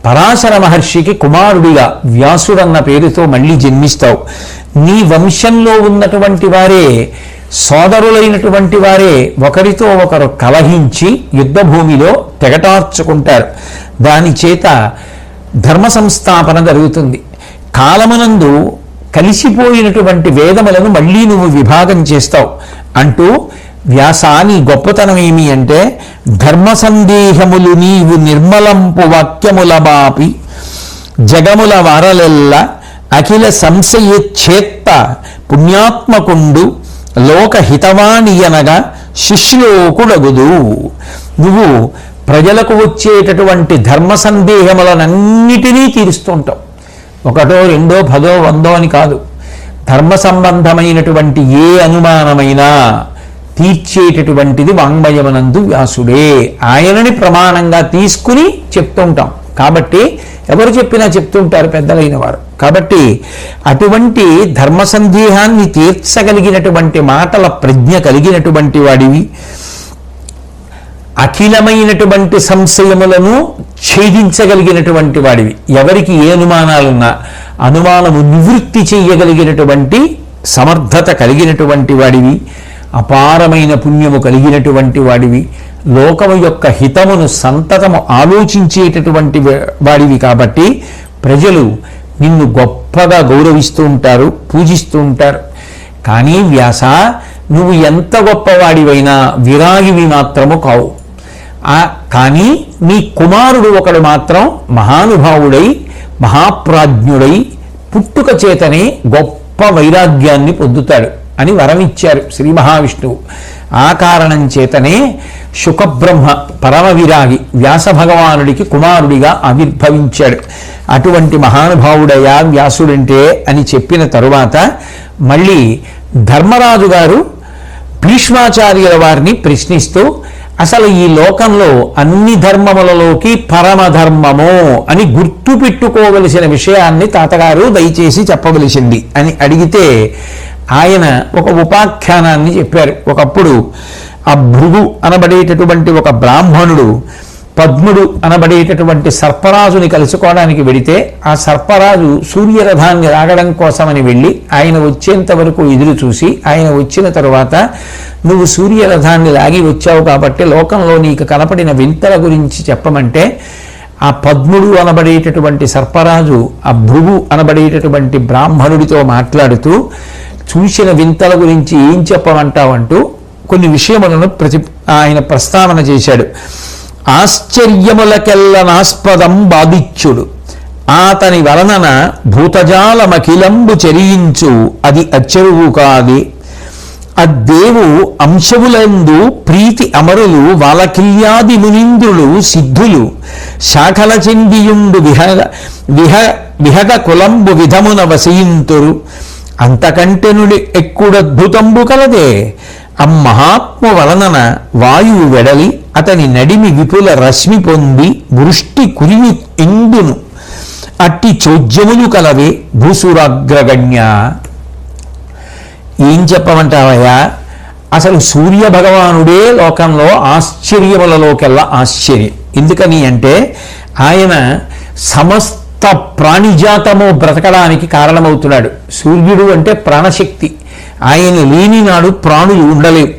పరాశర మహర్షికి కుమారుడిగా వ్యాసుడన్న పేరుతో మళ్ళీ జన్మిస్తావు. నీ వంశంలో ఉన్నటువంటి వారే, సోదరులైనటువంటి వారే ఒకరితో ఒకరు కలహించి యుద్ధభూమిలో తెగటార్చుకుంటారు. దాని చేత ధర్మ సంస్థాపన జరుగుతుంది. కాలమునందు కలిసిపోయినటువంటి వేదములను మళ్ళీ నువ్వు విభాగం చేస్తావు అంటూ వ్యాసాని గొప్పతనం ఏమి అంటే, ధర్మ సందేహములు నీవు నిర్మలంపు వాక్యముల బాపి జగముల వారలెల్ల అఖిల సంశయేచ్ఛేత్త పుణ్యాత్మకుండు లోకహితవాణియనగా శిష్లోకుడగుదు. నువ్వు ప్రజలకు వచ్చేటటువంటి ధర్మ సందేహములనన్నిటినీ తీరుస్తుంటావు. ఒకటో రెండో పదో వందో అని కాదు, ధర్మ సంబంధమైనటువంటి ఏ అనుమానమైనా తీర్చేటటువంటిది వాంగ్మయమనందు వ్యాసుడే. ఆయనని ప్రమాణంగా తీసుకుని చెప్తుంటాం. కాబట్టి ఎవరు చెప్పినా చెప్తుంటారు పెద్దలైన వారు. కాబట్టి అటువంటి ధర్మ సందేహాన్ని తీర్చగలిగినటువంటి మాటల ప్రజ్ఞ కలిగినటువంటి వాడివి, అఖిలమైనటువంటి సంశయములను ఛేదించగలిగినటువంటి వాడివి. ఎవరికి ఏ అనుమానాలున్నా అనుమానము నివృత్తి చేయగలిగినటువంటి సమర్థత కలిగినటువంటి వాడివి, అపారమైన పుణ్యము కలిగినటువంటి వాడివి, లోకము యొక్క హితమును సంతతము ఆలోచించేటటువంటి వాడివి. కాబట్టి ప్రజలు నిన్ను గొప్పగా గౌరవిస్తూ ఉంటారు, పూజిస్తూ ఉంటారు. కానీ వ్యాస, నువ్వు ఎంత గొప్పవాడివైనా విరాగివి మాత్రము కావు. కానీ నీ కుమారుడు ఒకడు మాత్రం మహానుభావుడై మహాప్రాజ్ఞుడై పుట్టుక చేతనే గొప్ప వైరాగ్యాన్ని పొందుతాడు అని వరమిచ్చారు శ్రీ మహావిష్ణువు. ఆ కారణం చేతనే శుకబ్రహ్మ పరమ విరాగి వ్యాస భగవానుడికి కుమారుడిగా ఆవిర్భవించాడు. అటువంటి మహానుభావుడయ్యా వ్యాసుడంటే అని చెప్పిన తరువాత మళ్ళీ ధర్మరాజు గారు భీష్మాచార్యుల వారిని ప్రశ్నిస్తూ, అసలు ఈ లోకంలో అన్ని ధర్మములలోకి పరమధర్మము అని గుర్తు పెట్టుకోవలసిన విషయాన్ని తాతగారు దయచేసి చెప్పవలసింది అని అడిగితే ఆయన ఒక ఉపాఖ్యానాన్ని చెప్పారు. ఒకప్పుడు ఆ భృగు అనబడేటటువంటి ఒక బ్రాహ్మణుడు పద్ముడు అనబడేటటువంటి సర్పరాజుని కలుసుకోవడానికి వెడితే, ఆ సర్పరాజు సూర్యరథాన్ని లాగడం కోసమని వెళ్ళి ఆయన వచ్చేంత వరకు ఎదురు చూసి, ఆయన వచ్చిన తరువాత నువ్వు సూర్యరథాన్ని లాగి వచ్చావు కాబట్టి లోకంలో నీకు కనపడిన వింతల గురించి చెప్పమంటే, ఆ పద్ముడు అనబడేటటువంటి సర్పరాజు ఆ భృగు అనబడేటటువంటి బ్రాహ్మణుడితో మాట్లాడుతూ చూసిన వింతల గురించి ఏం చెప్పమంటావంటూ కొన్ని విషయములను ఆయన ప్రస్తావన చేశాడు. ఆశ్చర్యములకెల్లనాస్పదం బాధిత్యుడు ఆతని వలనన భూతజాలమఖిలంబు చెరియించు అది అచ్చరువు కాదే. అద్దేవు అంశములందు ప్రీతి అమరులు వాలకిల్యాది మునీంద్రులు సిద్ధులు శాఖల చెందియుండు విహగ కులంబు విధమున వసయింతురు అంతకంటెనుడి ఎక్కుడద్భుతంబు కలదే. అమ్మహాత్మ వలనన వాయువు వెడలి అతని నడిమి విపుల రశ్మి పొంది వృష్టి కురిమి ఇందును అట్టి చోద్యములు కలవే భూసురాగ్రగణ్య. ఏం చెప్పమంటావయ్యా, అసలు సూర్య భగవానుడే లోకంలో ఆశ్చర్యములలోకెల్లా ఆశ్చర్యం. ఎందుకని అంటే ఆయన సమస్త ప్రాణిజాతము బ్రతకడానికి కారణమవుతున్నాడు. సూర్యుడు అంటే ప్రాణశక్తి. ఆయన లేని నాడు ప్రాణులు ఉండలేవు.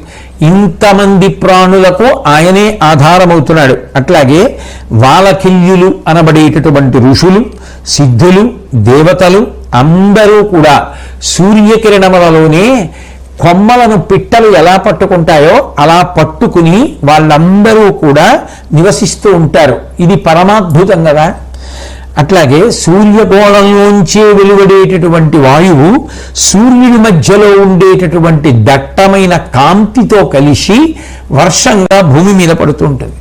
ఇంతమంది ప్రాణులకు ఆయనే ఆధారమవుతున్నాడు. అట్లాగే వాలకిల్యులు అనబడేటటువంటి ఋషులు, సిద్ధులు, దేవతలు అందరూ కూడా సూర్యకిరణములలోనే కొమ్మలను పిట్టలు ఎలా పట్టుకుంటాయో అలా పట్టుకుని వాళ్ళందరూ కూడా నివసిస్తూ ఉంటారు. ఇది పరమాద్భుతం కదా. అట్లాగే సూర్యగోళంలోంచే వెలువడేటటువంటి వాయువు సూర్యుడి మధ్యలో ఉండేటటువంటి దట్టమైన కాంతితో కలిసి వర్షంగా భూమి మీద పడుతుంటుంది.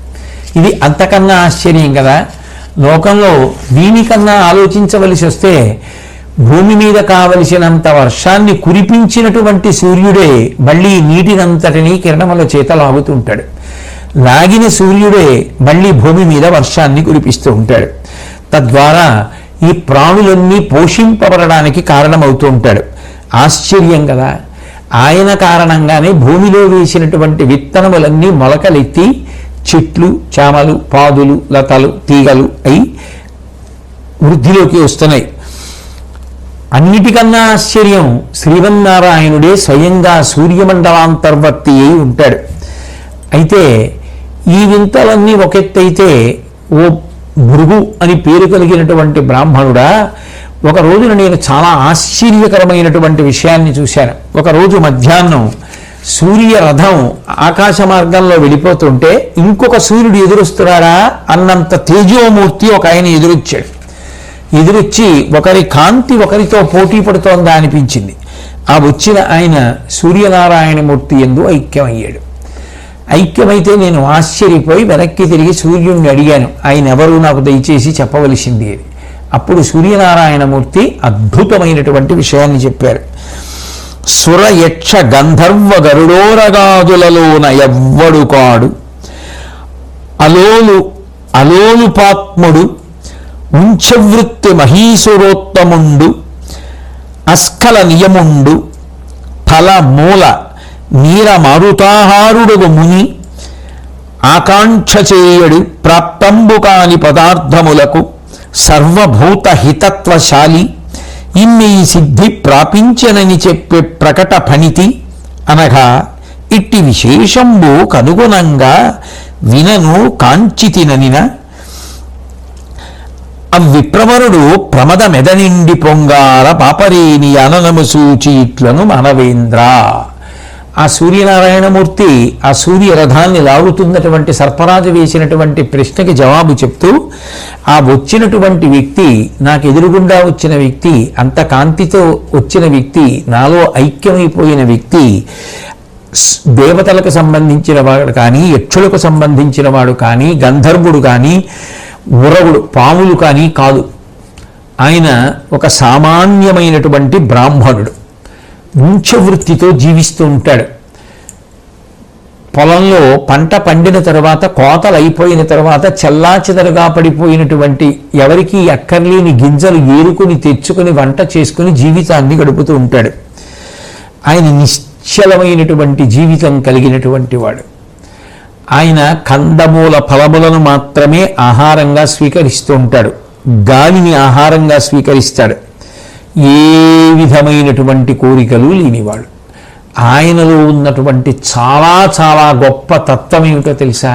ఇది అంతకన్నా ఆశ్చర్యం కదా. లోకంలో దీనికన్నా ఆలోచించవలసి వస్తే భూమి మీద కావలసినంత వర్షాన్ని కురిపించినటువంటి సూర్యుడే మళ్ళీ నీటినంతటినీ కిరణముల చేత లాగుతుంటాడు. లాగిన సూర్యుడే మళ్ళీ భూమి మీద వర్షాన్ని కురిపిస్తూ ఉంటాడు. తద్వారా ఈ ప్రాణులన్నీ పోషింపబడడానికి కారణమవుతూ ఉంటాడు. ఆశ్చర్యం కదా. ఆయన కారణంగానే భూమిలో వేసినటువంటి విత్తనములన్నీ మొలకలెత్తి చెట్లు, చామలు, పాదులు, లతలు, తీగలు అయి వృద్ధిలోకి వస్తున్నాయి. అన్నిటికన్నా ఆశ్చర్యం శ్రీమన్నారాయణుడే స్వయంగా సూర్యమండలాంతర్వర్తి అయి ఉంటాడు. అయితే ఈ వింతలన్నీ ఒకెత్తైతే ఓ భృగు అని పేరు కలిగినటువంటి బ్రాహ్మణుడా, ఒక రోజున నేను చాలా ఆశ్చర్యకరమైనటువంటి విషయాన్ని చూశాను. ఒకరోజు మధ్యాహ్నం సూర్యరథం ఆకాశ మార్గంలో వెళ్ళిపోతుంటే ఇంకొక సూర్యుడు ఎదురొస్తున్నాడా అన్నంత తేజోమూర్తి ఒక ఆయన ఎదురొచ్చాడు. ఎదురొచ్చి ఒకరి కాంతి ఒకరితో పోటీ పడుతోందా అనిపించింది. ఆ వచ్చిన ఆయన సూర్యనారాయణమూర్తి యందు ఐక్యమయ్యాడు. ఐక్యమైతే నేను ఆశ్చర్యపోయి వెనక్కి తిరిగి సూర్యుడిని అడిగాను, ఆయన ఎవరు నాకు దయచేసి చెప్పవలసింది అని. అప్పుడు సూర్యనారాయణమూర్తి అద్భుతమైనటువంటి విషయాన్ని చెప్పారు. సుర యక్ష గంధర్వ గరుడోరగాదులలోన ఎవ్వడు కాడు, అలోలుపాత్ముడు ఉంచవృత్తి మహీసురోత్తముండు, అస్కల నియముండు ఫల మూల నీర మారుతాహారుడు ముని, ఆకాంక్ష చేయడు ప్రాప్తంబు కాని పదార్థములకు సర్వభూత హితత్వశాలి, ఇన్ని సిద్ధి ప్రాపించనని చెప్పే ప్రకట ఫణితి అనగా ఇట్టి విశేషంబు కనుగుణంగా వినను కాంచితిననిన అవిప్రవరుడు ప్రమద మెదనిండి పొంగాల పాపరేని అననము సూచీట్లను మనవేంద్ర. ఆ సూర్యనారాయణమూర్తి ఆ సూర్యరథాన్ని లాగుతున్నటువంటి సర్పరాజు వేసినటువంటి ప్రశ్నకి జవాబు చెప్తూ, ఆ వచ్చినటువంటి వ్యక్తి, నాకు ఎదురుగుండా వచ్చిన వ్యక్తి, అంత కాంతితో వచ్చిన వ్యక్తి, నాలో ఐక్యమైపోయిన వ్యక్తి దేవతలకు సంబంధించిన వాడు కానీ, యక్షులకు సంబంధించిన వాడు కానీ, గంధర్వుడు కానీ, ఉరవుడు పాములు కానీ కాదు. ఆయన ఒక సామాన్యమైనటువంటి బ్రాహ్మణుడు. ఉంచవృత్తితో జీవిస్తూ ఉంటాడు. పొలంలో పంట పండిన తర్వాత, కోతలు అయిపోయిన తర్వాత చెల్లాచెదరుగా పడిపోయినటువంటి ఎవరికీ అక్కర్లేని గింజలు ఏరుకుని తెచ్చుకొని వంట చేసుకుని జీవితాన్ని గడుపుతూ ఉంటాడు. ఆయన నిశ్చలమైనటువంటి జీవితం కలిగినటువంటి వాడు. ఆయన కందమూల ఫలములను మాత్రమే ఆహారంగా స్వీకరిస్తూ ఉంటాడు. గాలిని ఆహారంగా స్వీకరిస్తాడు. ఏ విధమైనటువంటి కోరికలు లేనివాడు. ఆయనలో ఉన్నటువంటి చాలా చాలా గొప్ప తత్వం ఏమిటో తెలుసా?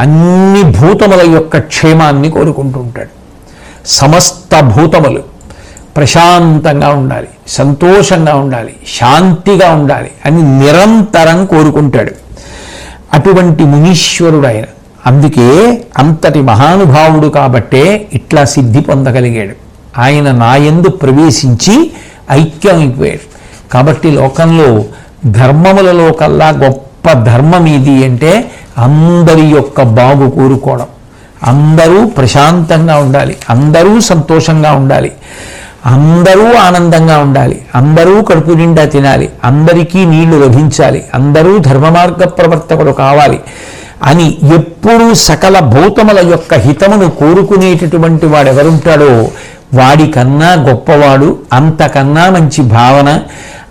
అన్ని భూతముల యొక్క క్షేమాన్ని కోరుకుంటూ ఉంటాడు. సమస్త భూతములు ప్రశాంతంగా ఉండాలి, సంతోషంగా ఉండాలి, శాంతిగా ఉండాలి అని నిరంతరం కోరుకుంటాడు. అటువంటి మునీశ్వరుడు ఆయన. అందుకే అంతటి మహానుభావుడు కాబట్టే ఇట్లా సిద్ధి పొందగలిగాడు. ఆయన నాయందు ప్రవేశించి ఐక్యమైపోయాడు. కాబట్టి లోకంలో ధర్మములలో కల్లా గొప్ప ధర్మం ఏది అంటే అందరి యొక్క బాగు కోరుకోవడం. అందరూ ప్రశాంతంగా ఉండాలి, అందరూ సంతోషంగా ఉండాలి, అందరూ ఆనందంగా ఉండాలి, అందరూ కడుపు నిండా తినాలి, అందరికీ నీళ్లు లభించాలి, అందరూ ధర్మ మార్గ ప్రవర్తకుడు కావాలి అని ఎప్పుడూ సకల భూతముల యొక్క హితమును కోరుకునేటటువంటి వాడెవరుంటాడో వాడికన్నా గొప్పవాడు, అంతకన్నా మంచి భావన,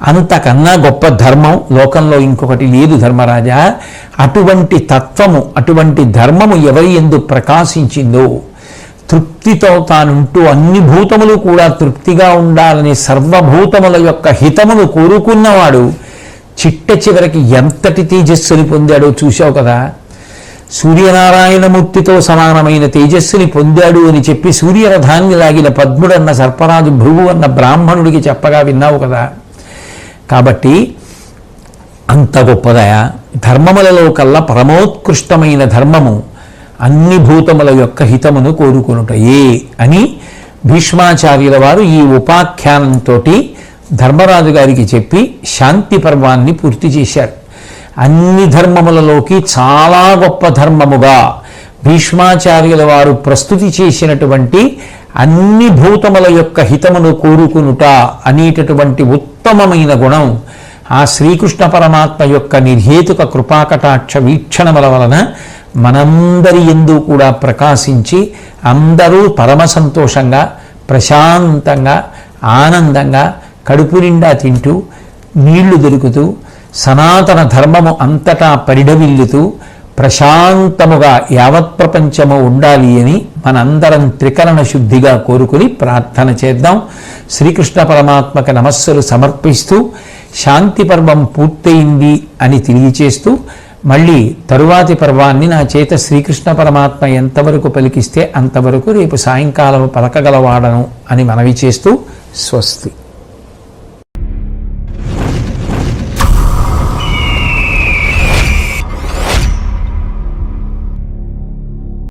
అంతకన్నా గొప్ప ధర్మం లోకంలో ఇంకొకటి లేదు ధర్మరాజా. అటువంటి తత్వము, అటువంటి ధర్మము ఎవరి యందు ప్రకాశించిందో, తృప్తితో తానుంటూ అన్ని భూతములు కూడా తృప్తిగా ఉండాలని సర్వభూతముల యొక్క హితమును కోరుకున్నవాడు చిట్ట చివరికి ఎంతటి తేజస్సుని పొందాడో చూశావు కదా. సూర్యనారాయణమూర్తితో సమానమైన తేజస్సుని పొందాడు అని చెప్పి సూర్యరథాన్ని లాగిన పద్ముడన్న సర్పరాజు భృగు అన్న బ్రాహ్మణుడికి చెప్పగా విన్నావు కదా. కాబట్టి అంత గొప్పదయా. ధర్మములలో కల్లా పరమోత్కృష్టమైన ధర్మము అన్ని భూతముల యొక్క హితమును కోరుకొనుటయే అని భీష్మాచార్యుల వారు ఈ ఉపాఖ్యానంతో ధర్మరాజు గారికి చెప్పి శాంతి పర్వాన్ని పూర్తి చేశారు. అన్ని ధర్మములలోకి చాలా గొప్ప ధర్మముగా భీష్మాచార్యుల వారు ప్రస్తుతి చేసినటువంటి అన్ని భూతముల యొక్క హితమును కోరుకునుట అనేటటువంటి ఉత్తమమైన గుణం ఆ శ్రీకృష్ణ పరమాత్మ యొక్క నిర్హేతుక కృపాకటాక్ష వీక్షణముల వలన మనందరి యందు కూడా ప్రకాశించి అందరూ పరమ సంతోషంగా, ప్రశాంతంగా, ఆనందంగా, కడుపు నిండా తింటూ, నీళ్లు దొరుకుతూ, సనాతన ధర్మము అంతటా పరిఢవిల్లుతూ, ప్రశాంతముగా యావత్ ప్రపంచము ఉండాలి అని మనందరం త్రికరణ శుద్ధిగా కోరుకుని ప్రార్థన చేద్దాం. శ్రీకృష్ణ పరమాత్మక నమస్సులు సమర్పిస్తూ శాంతి పర్వం పూర్తయింది అని తెలియచేస్తూ మళ్ళీ తరువాతి పర్వాన్ని నా చేత శ్రీకృష్ణ పరమాత్మ ఎంతవరకు పలికిస్తే అంతవరకు రేపు సాయంకాలం పలకగలవాడను అని మనవి చేస్తూ స్వస్తి.